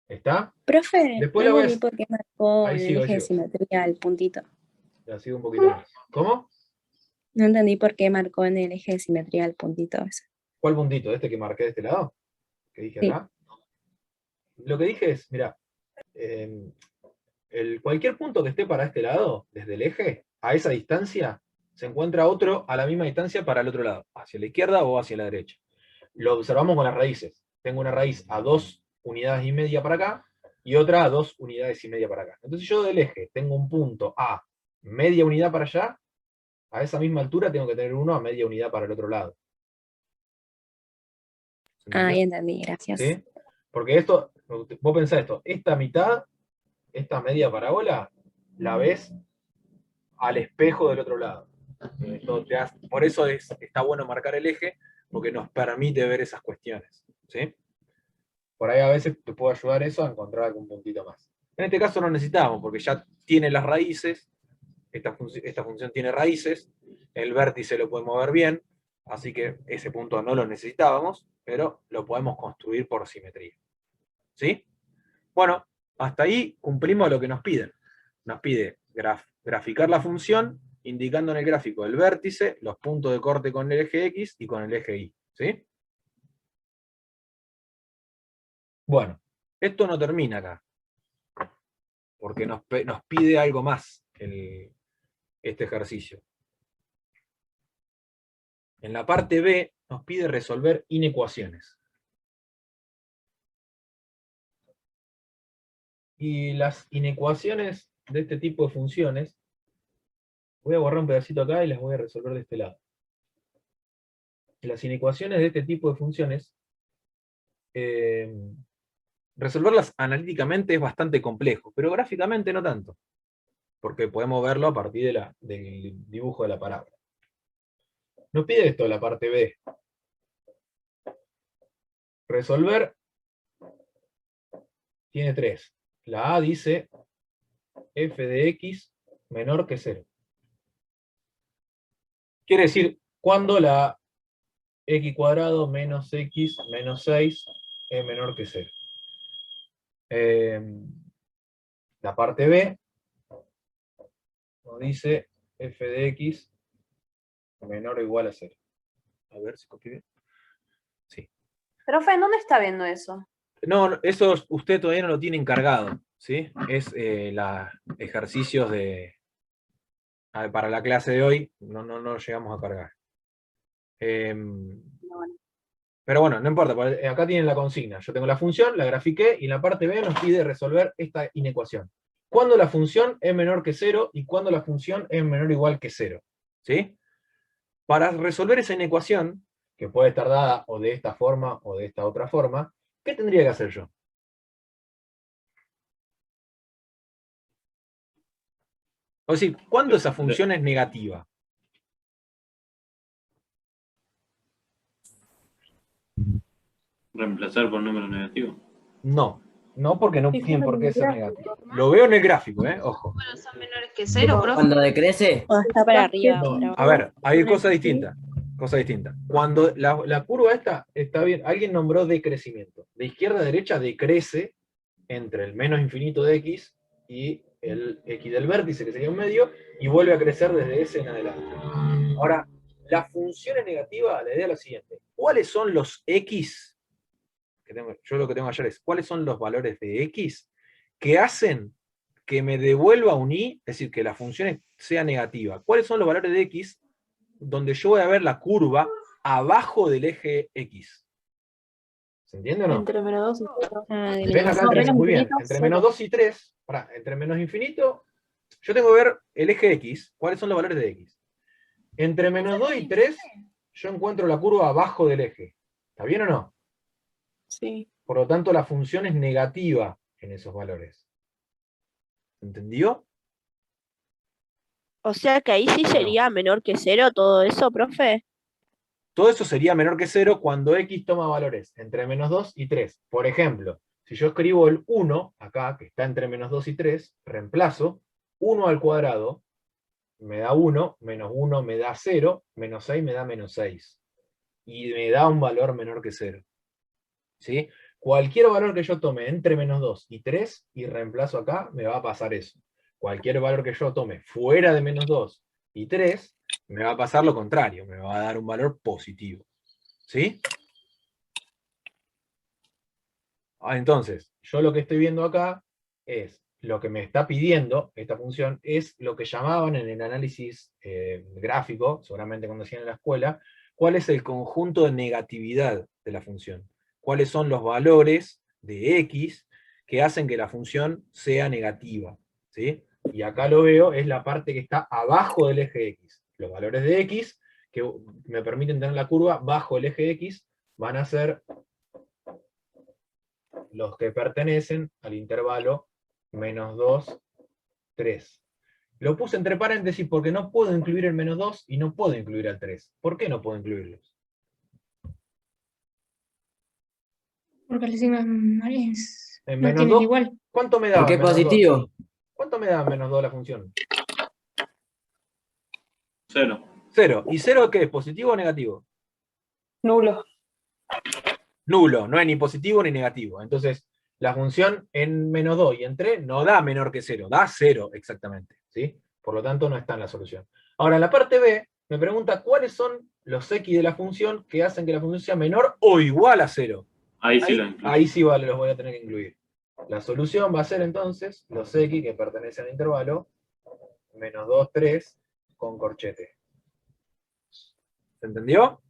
S1: ¿Está?
S4: Profe,
S1: Después
S4: no
S1: la voy a...
S4: entendí por qué marcó
S1: Ahí
S4: en el
S1: sigo, ahí
S4: eje de
S1: sigo.
S4: simetría el puntito.
S1: Ya sigo un poquito más. ¿Cómo?
S4: No entendí por qué marcó en el eje de simetría el puntito ese.
S1: ¿Cuál puntito? ¿Este que marqué de este lado? ¿Que dije
S4: Sí.
S1: acá? Lo que dije es, mira, cualquier punto que esté para este lado, desde el eje, a esa distancia, se encuentra otro a la misma distancia para el otro lado, hacia la izquierda o hacia la derecha. Lo observamos con las raíces. Tengo una raíz a 2 unidades y media para acá, y otra a 2 unidades y media para acá. Entonces yo del eje tengo un punto a media unidad para allá, a esa misma altura tengo que tener uno a media unidad para el otro lado.
S4: Ah, ya entendí, gracias.
S1: ¿Sí? Porque esto, vos pensás esto, esta mitad, esta media parábola, la ves al espejo del otro lado. Por eso está bueno marcar el eje, porque nos permite ver esas cuestiones. ¿Sí? Por ahí a veces te puede ayudar eso a encontrar algún puntito más. En este caso no necesitamos, porque ya tiene las raíces, esta función tiene raíces, el vértice lo podemos ver bien, así que ese punto no lo necesitábamos, pero lo podemos construir por simetría. ¿Sí? Bueno, hasta ahí cumplimos lo que nos piden. Nos pide graficar la función, indicando en el gráfico el vértice, los puntos de corte con el eje X y con el eje Y. ¿Sí? Bueno, esto no termina acá, porque nos pide algo más este ejercicio. En la parte B nos pide resolver inecuaciones. Y las inecuaciones de este tipo de funciones, voy a borrar un pedacito acá y las voy a resolver de este lado. Las inecuaciones de este tipo de funciones, resolverlas analíticamente es bastante complejo, pero gráficamente no tanto, porque podemos verlo a partir del dibujo de la parábola. Nos pide esto la parte B. Resolver tiene 3. La A dice f de x menor que 0. Quiere decir, cuando la x cuadrado menos x menos 6 es menor que 0. La parte B nos dice f de x menor o igual a 0. A ver si copié bien. Sí.
S6: Profe, ¿dónde está viendo eso?
S1: No, eso usted todavía no lo tiene encargado, ¿sí? Es ejercicios para la clase de hoy, no lo llegamos a cargar. Pero bueno, no importa, acá tienen la consigna. Yo tengo la función, la grafiqué, y en la parte B nos pide resolver esta inecuación. ¿Cuándo la función es menor que 0 y cuándo la función es menor o igual que 0? ¿Sí? Para resolver esa inecuación, que puede estar dada o de esta forma o de esta otra forma, ¿qué tendría que hacer yo? O decir, ¿cuándo esa función es negativa?
S11: ¿Reemplazar por número negativo?
S1: No, porque no tienen por qué ser negativo. Lo veo en el gráfico, ojo.
S8: Son menores que 0, profe.
S10: Cuando decrece.
S4: O está para arriba.
S1: No, a ver, hay cosas distintas. Cuando la curva esta está bien, alguien nombró decrecimiento. De izquierda a derecha decrece entre el menos infinito de x y el x del vértice, que sería un medio, y vuelve a crecer desde ese en adelante. Ahora, la función es negativa, la idea es la siguiente. ¿Cuáles son los x? Yo lo que tengo ayer es, ¿cuáles son los valores de x que hacen que me devuelva un y, es decir, que la función sea negativa? ¿Cuáles son los valores de x donde yo voy a ver la curva abajo del eje x? ¿Se entiende o no?
S6: Entre menos 2 y 0.
S1: ¿Ven acá el 3? Muy bien. Entre menos 2 y 3, entre menos infinito, yo tengo que ver el eje X, cuáles son los valores de X. Entre menos 2 y 3, yo encuentro la curva abajo del eje. ¿Está bien o no?
S6: Sí.
S1: Por lo tanto, la función es negativa en esos valores. ¿Entendió?
S5: O sea que ahí sí sería menor que 0 todo eso, profe.
S1: Todo eso sería menor que 0 cuando X toma valores entre menos 2 y 3. Por ejemplo, si yo escribo el 1, acá, que está entre menos 2 y 3, reemplazo 1 al cuadrado, me da 1, menos 1 me da 0, menos 6 me da menos 6. Y me da un valor menor que 0. ¿Sí? Cualquier valor que yo tome entre menos 2 y 3, y reemplazo acá, me va a pasar eso. Cualquier valor que yo tome fuera de menos 2 y 3, me va a pasar lo contrario, me va a dar un valor positivo. ¿Sí? Entonces, yo lo que estoy viendo acá es, lo que me está pidiendo esta función, es lo que llamaban en el análisis gráfico, seguramente cuando hacían en la escuela, cuál es el conjunto de negatividad de la función. Cuáles son los valores de X que hacen que la función sea negativa. ¿Sí? Y acá lo veo, es la parte que está abajo del eje X. Los valores de X que me permiten tener la curva bajo el eje X van a ser los que pertenecen al intervalo menos 2, 3. Lo puse entre paréntesis porque no puedo incluir el menos 2 y no puedo incluir al 3. ¿Por qué no puedo incluirlos?
S2: Porque el signo es
S1: En
S2: no
S1: menos
S2: tienen
S1: 2,
S2: igual.
S1: ¿cuánto me da
S10: Porque es
S1: menos 2?
S10: positivo.
S1: ¿Cuánto me da menos 2 la función?
S11: 0.
S1: 0. ¿Y 0 qué es? ¿Positivo o negativo?
S6: Nulo.
S1: Nulo, no es ni positivo ni negativo. Entonces, la función en menos 2 y en 3 no da menor que 0, da 0 exactamente. ¿Sí? Por lo tanto, no está en la solución. Ahora, en la parte B, me pregunta cuáles son los X de la función que hacen que la función sea menor o igual a 0.
S11: Ahí sí lo incluyo.
S1: Ahí sí vale, los voy a tener que incluir. La solución va a ser entonces los X que pertenecen al intervalo menos 2, 3 con corchete. ¿Se entendió?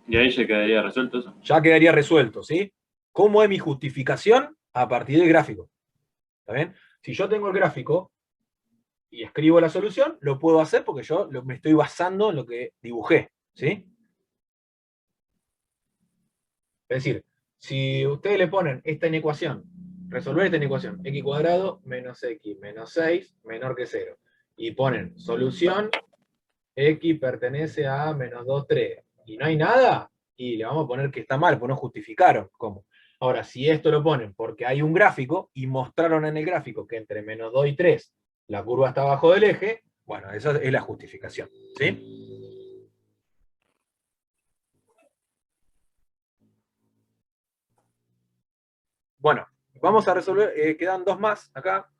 S11: Y ahí ya quedaría resuelto eso.
S1: Ya quedaría resuelto, ¿sí? ¿Cómo es mi justificación? A partir del gráfico. ¿Está bien? Si yo tengo el gráfico y escribo la solución, lo puedo hacer porque yo me estoy basando en lo que dibujé, ¿sí? Es decir, si ustedes le ponen esta inecuación, resolver esta inecuación, x cuadrado menos x menos 6 menor que 0, y ponen solución, x pertenece a menos 2, 3, y no hay nada, y le vamos a poner que está mal, pues no justificaron. ¿Cómo? Ahora, si esto lo ponen porque hay un gráfico, y mostraron en el gráfico que entre menos 2 y 3 la curva está abajo del eje, bueno, esa es la justificación, ¿sí? Bueno, vamos a resolver, quedan dos más acá.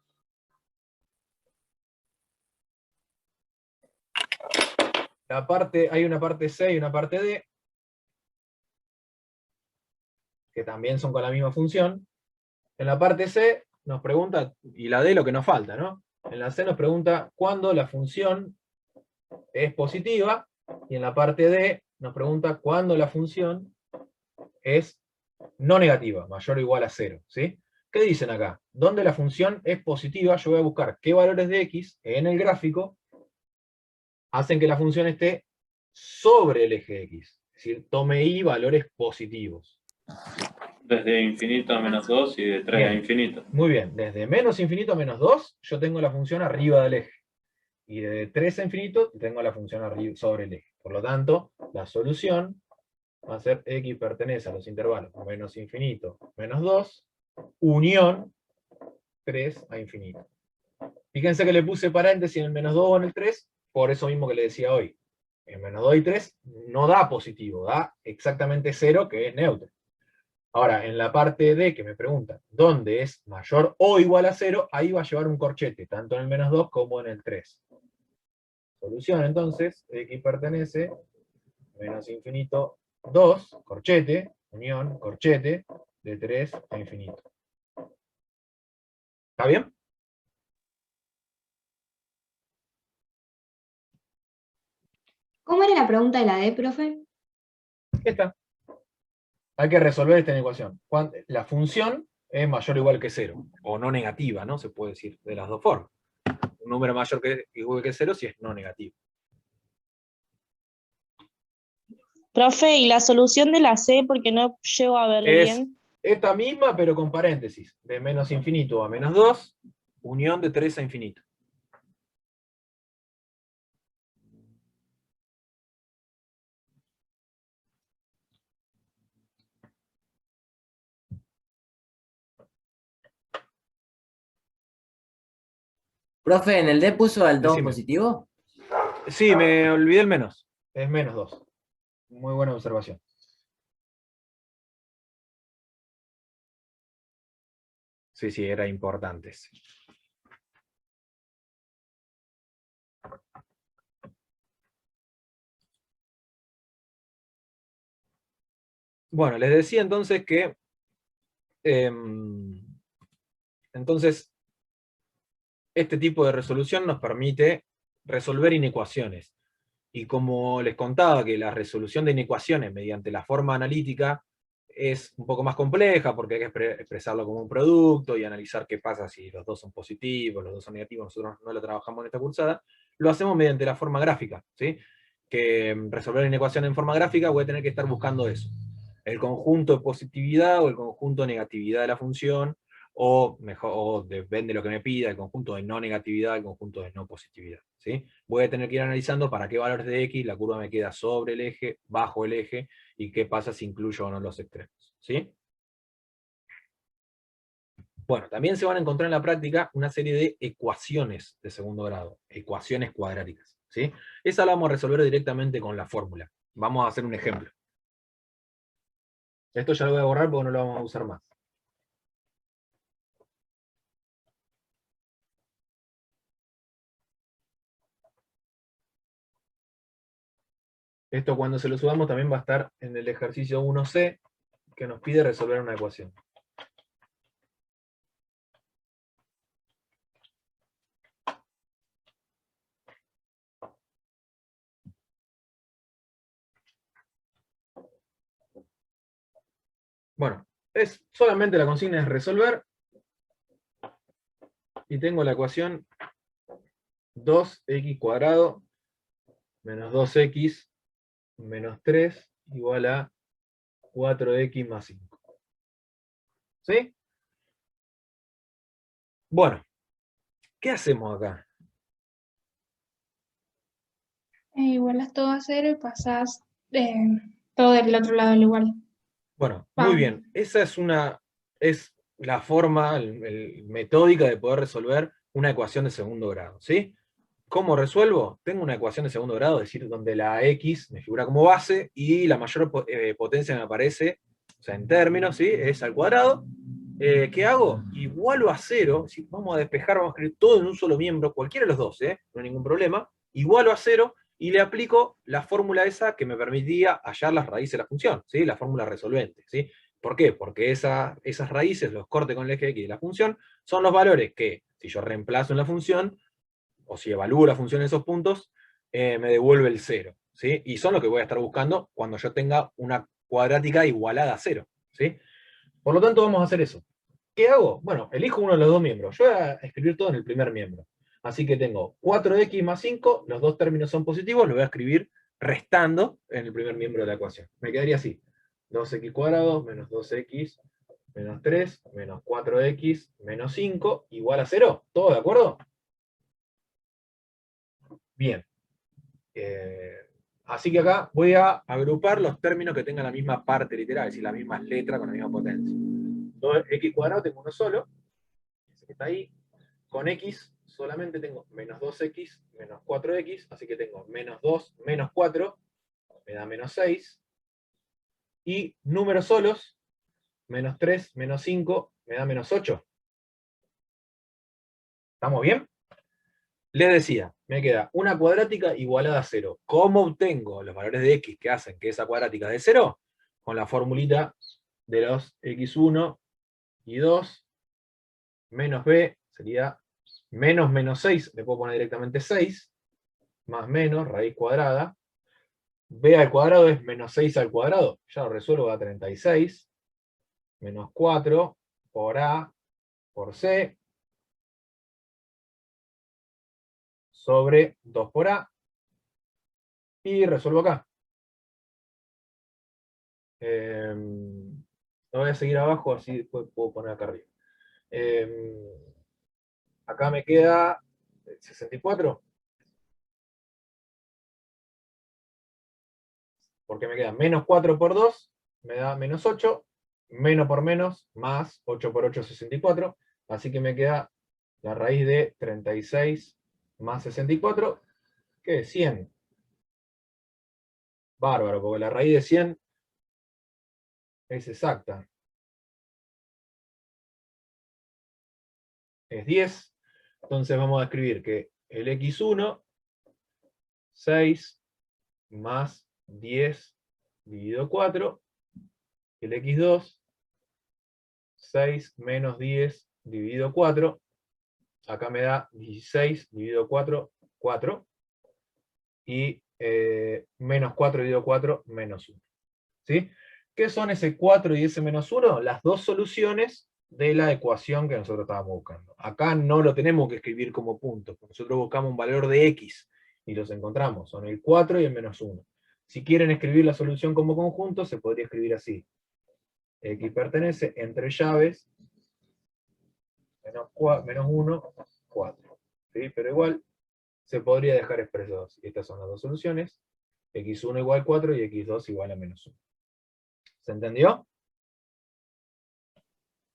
S1: Hay una parte C y una parte D, que también son con la misma función. En la parte C nos pregunta, y la D lo que nos falta, ¿no? En la C nos pregunta cuándo la función es positiva, y en la parte D nos pregunta cuándo la función es no negativa, mayor o igual a 0, ¿sí? ¿Qué dicen acá? Donde la función es positiva, yo voy a buscar qué valores de X en el gráfico hacen que la función esté sobre el eje X. Es decir, tome I valores positivos.
S11: Desde infinito a menos 2 y de 3 a
S1: Bien.
S11: infinito.
S1: Muy bien, desde menos infinito a menos 2, yo tengo la función arriba del eje. Y de 3 a infinito, tengo la función arriba, sobre el eje. Por lo tanto, la solución va a ser x pertenece a los intervalos menos infinito, menos 2, unión 3 a infinito. Fíjense que le puse paréntesis en el menos 2 o en el 3, por eso mismo que le decía hoy. En menos 2 y 3 no da positivo, da exactamente 0, que es neutro. Ahora, en la parte D que me pregunta, ¿dónde es mayor o igual a 0? Ahí va a llevar un corchete, tanto en el menos 2 como en el 3. Solución, entonces, x pertenece, menos infinito, 2, corchete, unión, corchete, de 3 a infinito. ¿Está bien?
S8: ¿Cómo era la pregunta de la D, profe?
S1: Esta. hay que resolver esta ecuación. La función es mayor o igual que 0, o no negativa, ¿no? Se puede decir de las dos formas. Un número mayor que igual que 0 si es no negativo.
S12: Profe, ¿y la solución de la C? Porque no llego a verlo
S1: Es
S12: bien.
S1: esta misma, pero con paréntesis. De menos infinito a menos 2, unión de 3 a infinito.
S10: Profe, ¿en el D puso al 2
S1: Decime.
S10: positivo?
S1: Sí, me olvidé el menos. Es menos 2. Muy buena observación. Sí, sí, era importante. Sí. Bueno, les decía entonces que entonces este tipo de resolución nos permite resolver inecuaciones. Y como les contaba que la resolución de inecuaciones mediante la forma analítica es un poco más compleja, porque hay que expresarlo como un producto y analizar qué pasa si los dos son positivos, los dos son negativos, nosotros no lo trabajamos en esta cursada, lo hacemos mediante la forma gráfica, ¿sí? Que resolver una ecuación en forma gráfica voy a tener que estar buscando eso. El conjunto de positividad o el conjunto de negatividad de la función, o mejor, o depende de lo que me pida, el conjunto de no negatividad, el conjunto de no positividad, ¿sí? Voy a tener que ir analizando para qué valores de x la curva me queda sobre el eje, bajo el eje, y qué pasa si incluyo o no los extremos, ¿sí? Bueno, también se van a encontrar en la práctica una serie de ecuaciones de segundo grado, ecuaciones cuadráticas, ¿sí? Esa la vamos a resolver directamente con la fórmula. Vamos a hacer un ejemplo. Esto ya lo voy a borrar porque no lo vamos a usar más. Esto cuando se lo subamos también va a estar en el ejercicio 1C, que nos pide resolver una ecuación. Bueno, solamente la consigna es resolver, y tengo la ecuación 2x cuadrado menos 2x menos 3 igual a 4x más 5. ¿Sí? Bueno, ¿qué hacemos acá?
S2: Igualas todo a 0 y pasás todo del otro lado del igual.
S1: Bueno, muy bien. Esa es la forma metódica de poder resolver una ecuación de segundo grado, ¿sí? ¿Cómo resuelvo? Tengo una ecuación de segundo grado, es decir, donde la x me figura como base y la mayor potencia me aparece, o sea, en términos, ¿sí? Es al cuadrado. ¿Qué hago? Igualo a 0, ¿sí? Vamos a despejar, vamos a escribir todo en un solo miembro, cualquiera de los dos, no hay ningún problema. Igualo a 0 y le aplico la fórmula esa que me permitía hallar las raíces de la función, ¿sí? La fórmula resolvente, ¿sí? ¿Por qué? Porque esas raíces, los cortes con el eje x de la función, son los valores que, si yo reemplazo en la función, o si evalúo la función en esos puntos, me devuelve el 0, ¿sí? Y son los que voy a estar buscando cuando yo tenga una cuadrática igualada a 0, ¿sí? Por lo tanto, vamos a hacer eso. ¿Qué hago? Bueno, elijo uno de los dos miembros. Yo voy a escribir todo en el primer miembro. Así que tengo 4x más 5, los dos términos son positivos, lo voy a escribir restando en el primer miembro de la ecuación. Me quedaría así. 2x cuadrado menos 2x menos 3 menos 4x menos 5 igual a 0. ¿Todo de acuerdo? Bien. Así que acá voy a agrupar los términos que tengan la misma parte literal, es decir, las mismas letras con la misma potencia. 2x cuadrado tengo uno solo, ese que está ahí. Con x solamente tengo menos 2x menos 4x, así que tengo menos 2 menos 4, me da menos 6. Y números solos, menos 3 menos 5, me da menos 8. ¿Estamos bien? Les decía, me queda una cuadrática igualada a 0. ¿Cómo obtengo los valores de x que hacen que esa cuadrática dé 0? Con la formulita de los x1 y 2, menos b sería menos 6, le puedo poner directamente 6, más menos, raíz cuadrada, B al cuadrado es menos 6 al cuadrado. Ya lo resuelvo a 36. Menos 4 por A por C. Sobre 2 por A. Y resuelvo acá. Lo voy a seguir abajo, así después puedo poner acá arriba. Acá me queda 64. Porque me queda menos 4 por 2, me da menos 8, menos por menos, más 8 por 8, 64. Así que me queda la raíz de 36 más 64, que es 100. Bárbaro, porque la raíz de 100 es exacta. Es 10. Entonces vamos a escribir que el x1, 6 más 10 dividido 4, el x2, 6 menos 10 dividido 4, acá me da 16 dividido 4, 4, y menos 4 dividido 4, menos 1. ¿Sí? ¿Qué son ese 4 y ese menos 1? Las dos soluciones de la ecuación que nosotros estábamos buscando. Acá no lo tenemos que escribir como puntos, nosotros buscamos un valor de x, y los encontramos, son el 4 y el menos 1. Si quieren escribir la solución como conjunto, se podría escribir así. X pertenece entre llaves, menos 1, 4. ¿Sí? Pero igual, se podría dejar expresado así. Estas son las dos soluciones. X1 igual 4 y X2 igual a menos 1. ¿Se entendió?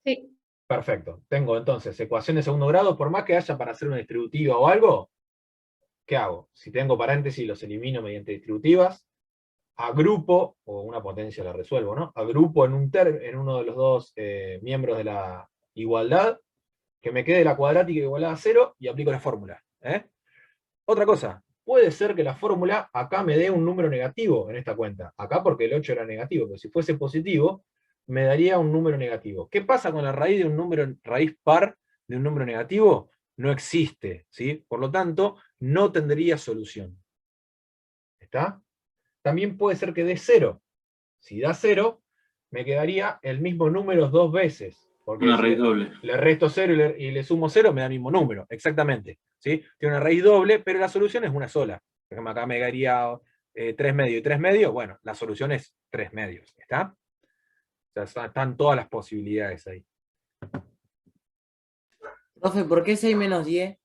S2: Sí.
S1: Perfecto. Tengo entonces ecuación de segundo grado, por más que haya para hacer una distributiva o algo, ¿qué hago? Si tengo paréntesis, los elimino mediante distributivas, agrupo, o una potencia la resuelvo, ¿no? Agrupo en uno de los dos miembros de la igualdad, que me quede la cuadrática igualada a 0, y aplico la fórmula. Otra cosa, puede ser que la fórmula acá me dé un número negativo en esta cuenta. Acá porque el 8 era negativo, pero si fuese positivo, me daría un número negativo. ¿Qué pasa con la raíz de un número, raíz par de un número negativo? No existe, ¿sí? Por lo tanto, no tendría solución. ¿Está? También puede ser que dé 0. Si da 0, me quedaría el mismo número dos veces. Porque
S11: Una
S1: si
S11: raíz doble.
S1: le resto 0 y le sumo 0, me da el mismo número. Exactamente. ¿Sí? Tiene una raíz doble, pero la solución es una sola. Por ejemplo, acá me quedaría 3 medios y 3 medios. Bueno, la solución es 3 medios. ¿Está? O sea, están todas las posibilidades ahí.
S10: Profe, ¿por qué 6 menos 10?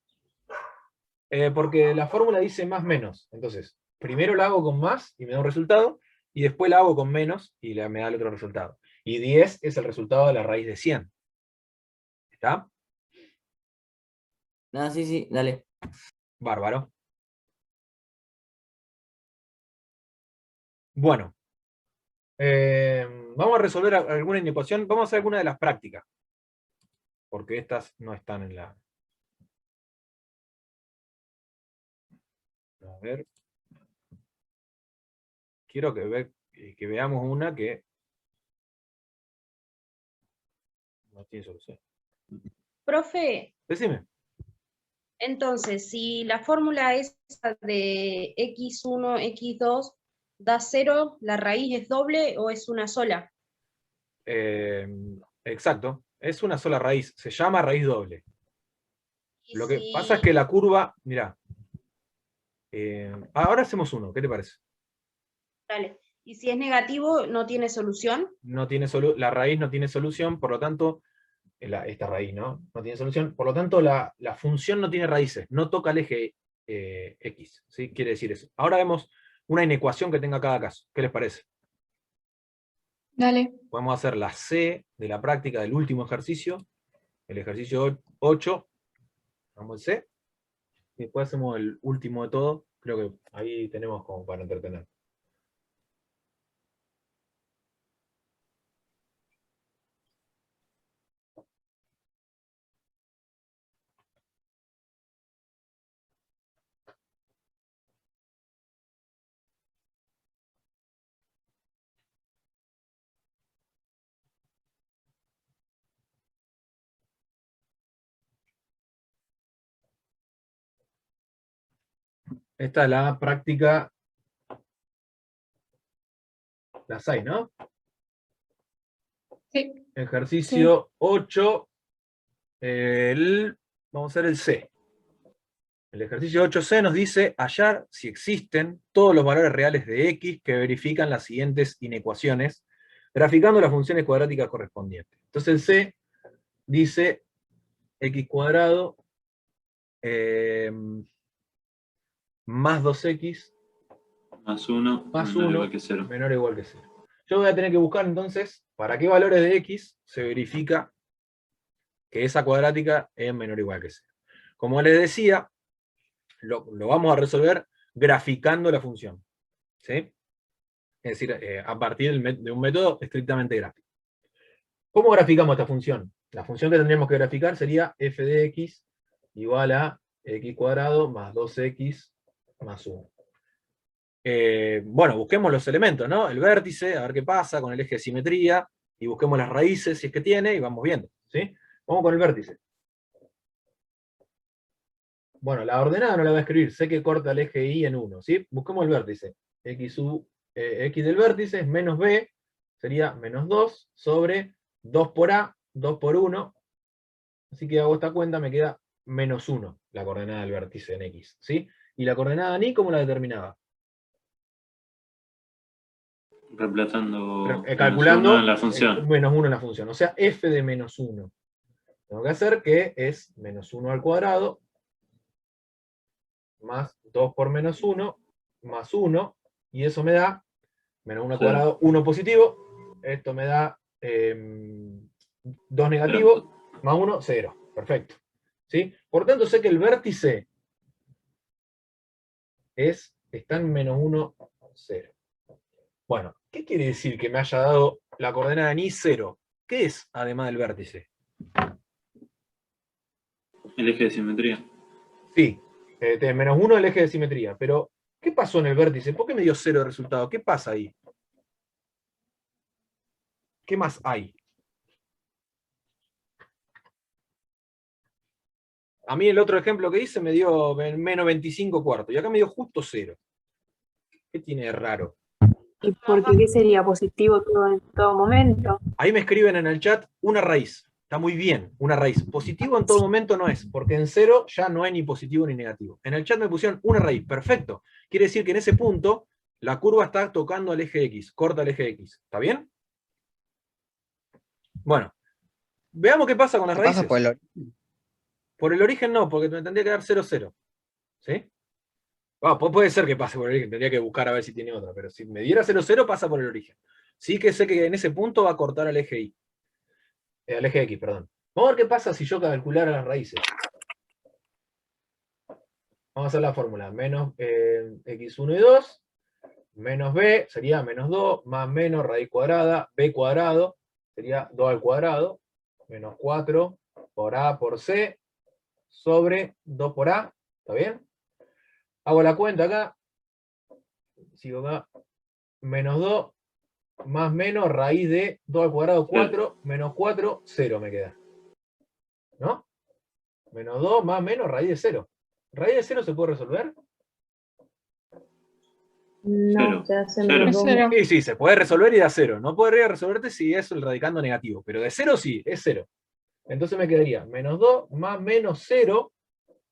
S1: Porque la fórmula dice más menos. Entonces, primero la hago con más y me da un resultado, y después la hago con menos y me da el otro resultado. Y 10 es el resultado de la raíz de 100. ¿Está?
S10: No, sí, sí, dale.
S1: Bárbaro. Bueno. Vamos a resolver alguna inecuación. Vamos a hacer alguna de las prácticas. Porque estas no están en la... A ver. Quiero que veamos una que no tiene solución.
S12: Profe,
S1: Decime.
S12: entonces, si la fórmula es de x1, x2 da 0, ¿la raíz es doble o es una sola?
S1: Exacto. Es una sola raíz. Se llama raíz doble.
S12: Y
S1: Lo que
S12: si-
S1: pasa es que la curva... Mirá. Ahora hacemos uno. ¿Qué te parece?
S12: Dale. Y si es negativo, ¿no tiene solución?
S1: No tiene la raíz no tiene solución, por lo tanto... esta raíz, ¿no? No tiene solución. Por lo tanto, la función no tiene raíces. No toca el eje X. ¿Sí? Quiere decir eso. Ahora vemos una inecuación que tenga cada caso. ¿Qué les parece?
S2: Dale.
S1: Podemos hacer la C de la práctica del último ejercicio. El ejercicio 8. Vamos al C. Y después hacemos el último de todo. Creo que ahí tenemos como para entretener. Esta es la práctica Las hay, ¿no?
S2: Sí.
S1: Ejercicio 8, vamos a hacer el C. El ejercicio 8C nos dice hallar si existen todos los valores reales de x que verifican las siguientes inecuaciones, graficando las funciones cuadráticas correspondientes. Entonces el C dice x cuadrado más 2x
S11: Más 1,
S1: más
S11: menor o
S1: 1
S11: igual que 0.
S1: menor o igual que 0. Yo voy a tener que buscar entonces para qué valores de x se verifica que esa cuadrática es menor o igual que 0. Como les decía, lo vamos a resolver graficando la función, ¿sí? Es decir, a partir de un método estrictamente gráfico. ¿Cómo graficamos esta función? La función que tendríamos que graficar sería f de x igual a x cuadrado más 2x más 1. Bueno, busquemos los elementos, ¿no? El vértice, a ver qué pasa con el eje de simetría, y busquemos las raíces si es que tiene, y vamos viendo, ¿sí? Vamos con el vértice. Bueno, la ordenada no la voy a escribir, sé que corta el eje Y en 1, ¿sí? Busquemos el vértice. X del vértice es menos B, sería menos 2 sobre 2 por A, 2 por 1, así que hago esta cuenta, me queda menos 1, la coordenada del vértice en X, ¿sí? Y la coordenada en Y, ¿cómo la determinaba?
S11: Reemplazando
S1: Calculando
S11: menos 1 en la función.
S1: menos 1 en la función, o sea, f de menos 1. Tengo que hacer que es menos 1 al cuadrado, más 2 por menos 1, más 1, y eso me da, menos 1 al cuadrado, 1 positivo, esto me da 2 negativo, más 1, 0. Perfecto. ¿Sí? Por tanto, sé que el vértice está en menos 1, 0. Bueno, ¿qué quiere decir que me haya dado la coordenada en Y 0? ¿Qué es, además del vértice?
S11: El eje de simetría.
S1: Sí, menos 1 el eje de simetría, pero ¿qué pasó en el vértice? ¿Por qué me dio 0 de resultado? ¿Qué pasa ahí? ¿Qué más hay? A mí el otro ejemplo que hice me dio menos 25 cuartos, y acá me dio justo 0. ¿Qué tiene de raro?
S13: ¿Y por qué sería positivo todo en todo momento?
S1: Ahí me escriben en el chat una raíz. Está muy bien, una raíz. Positivo en todo momento no es, porque en 0 ya no hay ni positivo ni negativo. En el chat me pusieron una raíz, perfecto. Quiere decir que en ese punto la curva está tocando al eje X, corta el eje X. ¿Está bien? Bueno, veamos qué pasa con las raíces.
S14: ¿Pasa por el origen?
S1: Por el origen no, porque me tendría que dar 0, 0. ¿Sí? Bueno, puede ser que pase por el origen, tendría que buscar a ver si tiene otra, pero si me diera 0, 0 pasa por el origen. Sí que sé que en ese punto va a cortar al eje Y. Al eje X, perdón. Vamos a ver qué pasa si yo calculara las raíces. Vamos a hacer la fórmula. Menos x1 y 2, menos b sería menos 2, más menos raíz cuadrada, b cuadrado sería 2 al cuadrado, menos 4 por a por c, sobre 2 por a, ¿está bien? Hago la cuenta acá, sigo acá, menos 2, más menos raíz de 2 al cuadrado, 4, menos 4, 0 me queda. ¿No? Menos 2 más menos raíz de 0. ¿Raíz de 0 se puede resolver?
S3: No, te hace menos 2.
S1: Sí, sí, se puede resolver y da 0. No podría resolverte si es el radicando negativo, pero de 0 sí, es 0. Entonces me quedaría menos 2 más menos 0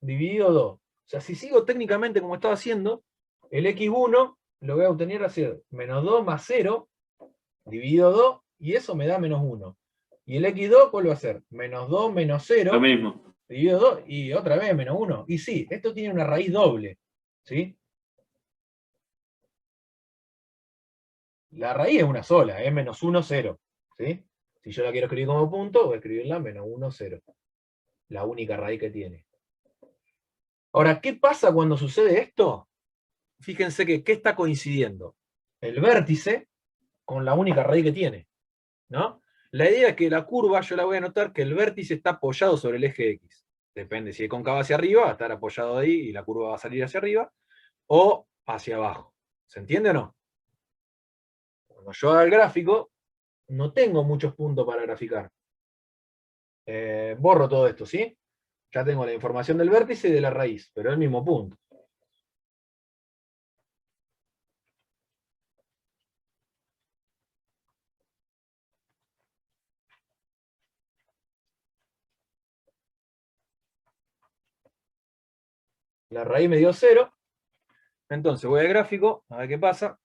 S1: dividido 2. O sea, si sigo técnicamente como estaba haciendo, el x1 lo voy a obtener así, menos 2 más 0 dividido 2, y eso me da menos 1. Y el x2, ¿cuál va a ser? Menos 2 menos 0.
S11: Lo mismo.
S1: Dividido 2, y otra vez menos 1. Y sí, esto tiene una raíz doble. ¿Sí? La raíz es una sola, es menos 1, 0. ¿Sí? Si yo la quiero escribir como punto, voy a escribirla menos 1, 0. La única raíz que tiene. Ahora, ¿qué pasa cuando sucede esto? Fíjense que ¿qué está coincidiendo? El vértice con la única raíz que tiene. ¿No? La idea es que la curva, yo la voy a notar que el vértice está apoyado sobre el eje X. Depende si es cóncava hacia arriba, va a estar apoyado ahí y la curva va a salir hacia arriba, o hacia abajo. ¿Se entiende o no? Cuando yo haga el gráfico, no tengo muchos puntos para graficar. Borro todo esto, ¿sí? Ya tengo la información del vértice y de la raíz, pero es el mismo punto. La raíz me dio 0. Entonces voy al gráfico, a ver qué pasa.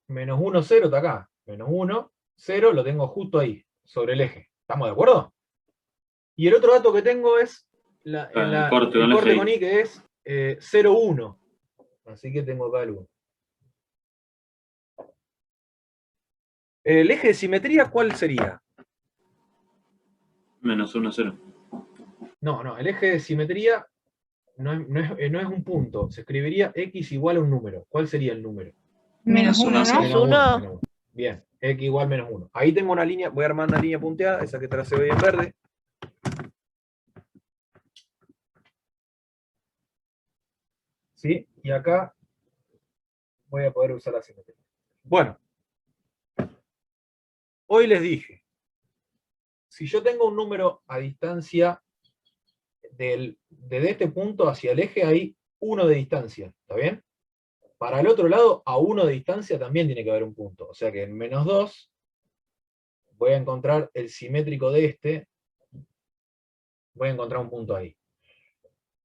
S1: Menos 1, 0 está acá. Menos 1, 0 lo tengo justo ahí, sobre el eje. ¿Estamos de acuerdo? Y el otro dato que tengo es el corte con I, que es 0, 1. Así que tengo acá el 1. ¿El eje de simetría cuál sería?
S11: Menos 1, 0.
S1: No, el eje de simetría no es un punto. Se escribiría x igual a un número. ¿Cuál sería el número?
S2: Menos 1, ¿no?
S1: Menos 1. Bien, x igual menos 1. Ahí tengo una línea, voy a armar una línea punteada, esa que tracé hoy en verde. ¿Sí? Y acá voy a poder usar la simetría. Bueno, hoy les dije, si yo tengo un número a distancia desde este punto hacia el eje, hay 1 de distancia, ¿está bien? Para el otro lado, a 1 de distancia también tiene que haber un punto. O sea que en menos 2 voy a encontrar el simétrico de este, voy a encontrar un punto ahí.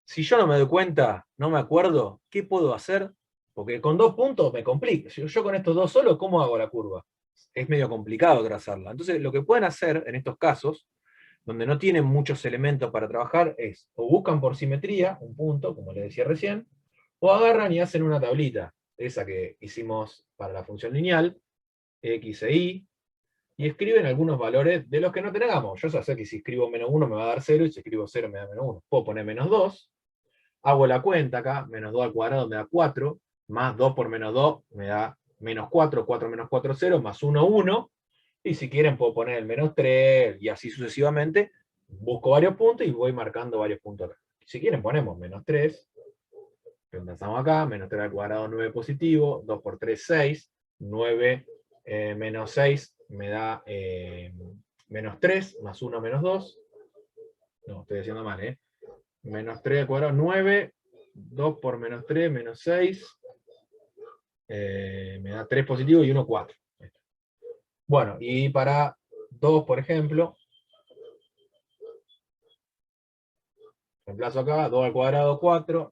S1: Si yo no me doy cuenta, no me acuerdo, ¿qué puedo hacer? Porque con 2 puntos me complica. Si yo con estos 2 solo, ¿cómo hago la curva? Es medio complicado trazarla. Entonces, lo que pueden hacer en estos casos, donde no tienen muchos elementos para trabajar, es o buscan por simetría un punto, como les decía recién, o agarran y hacen una tablita, esa que hicimos para la función lineal, x e y, y escriben algunos valores de los que no tengamos. Yo ya sé que si escribo menos 1 me va a dar 0, y si escribo 0 me da menos 1. Puedo poner menos 2, hago la cuenta acá, menos 2 al cuadrado me da 4, más 2 por menos 2 me da menos 4, 4 menos 4, 0, más 1, 1, y si quieren puedo poner el menos 3, y así sucesivamente, busco varios puntos y voy marcando varios puntos acá. Si quieren ponemos menos 3, reemplazamos acá, menos 3 al cuadrado 9 positivo, 2 por 3, 6, 9 menos 6 me da menos 3, más 1 menos 2, no, estoy haciendo mal, menos 3 al cuadrado 9, 2 por menos 3, menos 6, me da 3 positivo y 1, 4. Bueno, y para 2, por ejemplo, reemplazo acá, 2 al cuadrado 4,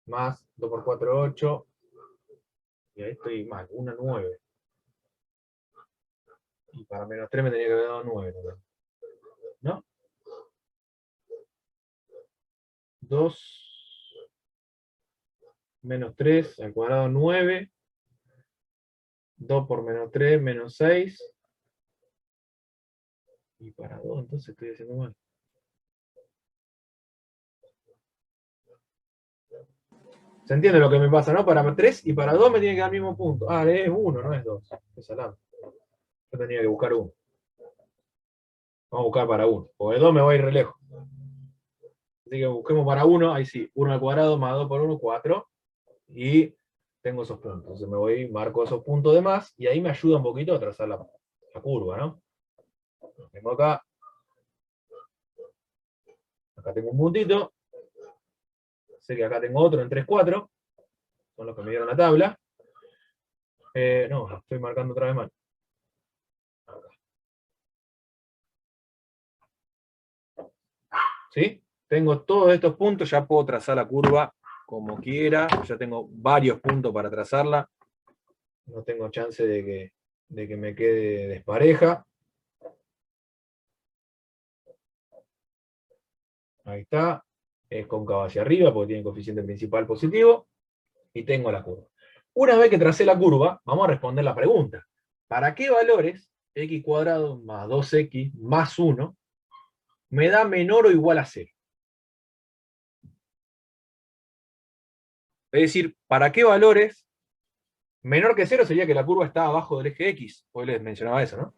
S1: más 2 por 4, 8, y ahí estoy mal, 1, 9. Y para menos 3 me tenía que haber dado 9, ¿no? 2 menos 3 al cuadrado 9, 2 por menos 3, menos 6, y para 2 entonces estoy haciendo mal. ¿Se entiende lo que me pasa, no? Para 3 y para 2 me tiene que dar el mismo punto. Ah, es 1, no es 2. Es salado. Yo tenía que buscar 1. Vamos a buscar para 1. Porque 2 me voy a ir re lejos. Así que busquemos para 1. Ahí sí. 1 al cuadrado más 2 por 1, 4. Y tengo esos puntos. Entonces me voy, marco esos puntos de más. Y ahí me ayuda un poquito a trazar la curva, ¿no? Tengo acá. Acá tengo un puntito. Sé que acá tengo otro en 3, 4. Son los que me dieron la tabla. No, estoy marcando otra vez mal. ¿Sí? Tengo todos estos puntos, ya puedo trazar la curva como quiera, ya tengo varios puntos para trazarla, no tengo chance de que me quede despareja. Ahí está, es cóncava hacia arriba porque tiene coeficiente principal positivo, y tengo la curva. Una vez que tracé la curva, vamos a responder la pregunta. ¿Para qué valores x cuadrado más 2x más 1 me da menor o igual a 0? Es decir, ¿para qué valores menor que 0 sería que la curva está abajo del eje X? Hoy les mencionaba eso, ¿no?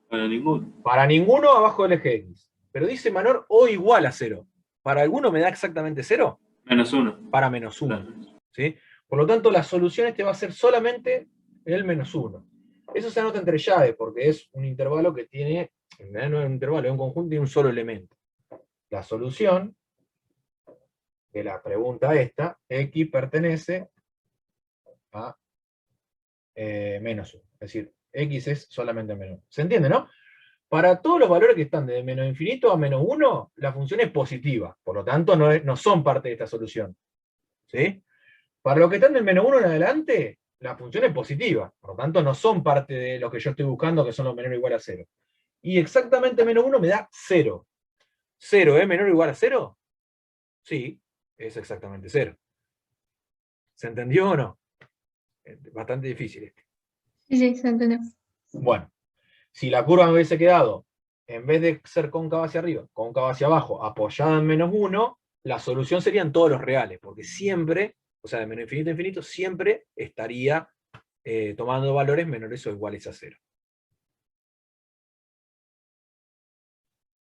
S11: Para ninguno.
S1: Para ninguno abajo del eje X. Pero dice menor o igual a 0. ¿Para alguno me da exactamente 0?
S11: Menos 1.
S1: Para menos 1. ¿Sí? Por lo tanto, la solución este va a ser solamente el menos 1. Eso se anota entre llaves, porque es un intervalo que tiene, en realidad no es un intervalo, es un conjunto de un solo elemento. La solución de la pregunta esta, x pertenece a menos 1. Es decir, x es solamente menos 1. ¿Se entiende, no? Para todos los valores que están de menos infinito a menos 1, la función es positiva. Por lo tanto, no son parte de esta solución. ¿Sí? Para los que están del menos 1 en adelante, la función es positiva. Por lo tanto, no son parte de lo que yo estoy buscando, que son los menor o igual a 0. Y exactamente menos 1 me da 0. ¿0 es menor o igual a 0? Sí, es exactamente 0. ¿Se entendió o no? Es bastante difícil este.
S2: Sí, se entendió.
S1: Bueno, si la curva me hubiese quedado, en vez de ser cóncava hacia arriba, cóncava hacia abajo, apoyada en menos 1, la solución serían todos los reales, porque siempre, o sea, de menos infinito a infinito, siempre estaría tomando valores menores o iguales a 0.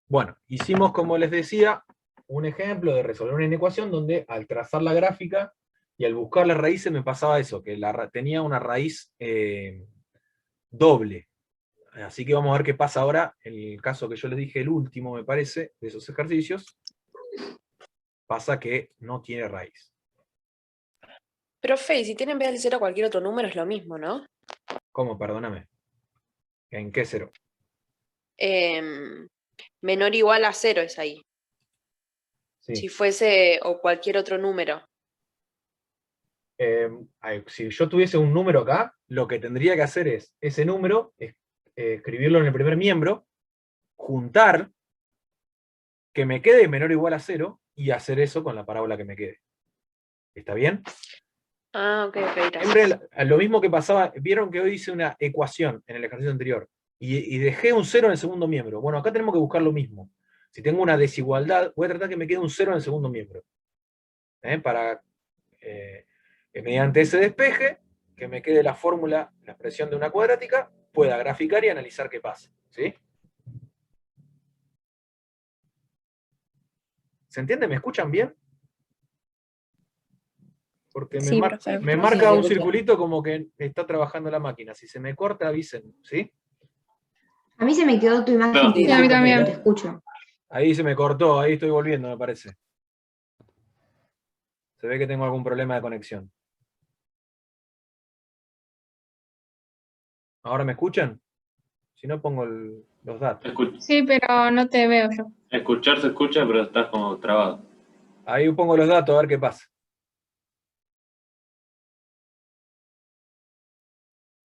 S1: Bueno, hicimos, como les decía, un ejemplo de resolver una inecuación donde al trazar la gráfica y al buscar las raíces me pasaba eso, que tenía una raíz doble. Así que vamos a ver qué pasa ahora en el caso que yo les dije, el último me parece, de esos ejercicios. Pasa que no tiene raíz.
S14: Profe, y si tiene en vez del 0 cualquier otro número es lo mismo, ¿no?
S1: ¿Cómo? Perdóname. ¿En qué 0?
S14: Menor o igual a 0 es ahí.
S1: Sí.
S14: Si fuese o cualquier otro número.
S1: Si yo tuviese un número acá, lo que tendría que hacer es, ese número, escribirlo en el primer miembro, juntar, que me quede menor o igual a 0, y hacer eso con la parábola que me quede. ¿Está bien?
S14: Ah, ok, gracias.
S1: Siempre lo mismo que pasaba, vieron que hoy hice una ecuación en el ejercicio anterior, y dejé un 0 en el segundo miembro. Bueno, acá tenemos que buscar lo mismo. Si tengo una desigualdad, voy a tratar que me quede un 0 en el segundo miembro. Para mediante ese despeje, que me quede la fórmula, la expresión de una cuadrática, pueda graficar y analizar qué pasa. ¿Sí? ¿Se entiende? ¿Me escuchan bien? Porque
S4: Sí, profe.
S1: me marca un circulito como que está trabajando la máquina. Si se me corta, avisen. ¿Sí?
S8: A mí se me quedó tu imagen.
S11: No.
S2: Sí, a mí también.
S8: Te escucho.
S1: Ahí se me cortó, ahí estoy volviendo, me parece. Se ve que tengo algún problema de conexión. ¿Ahora me escuchan? Si no, pongo los datos.
S2: Sí, pero no te veo yo.
S11: Escuchar se escucha, pero estás como trabado.
S1: Ahí pongo los datos a ver qué pasa.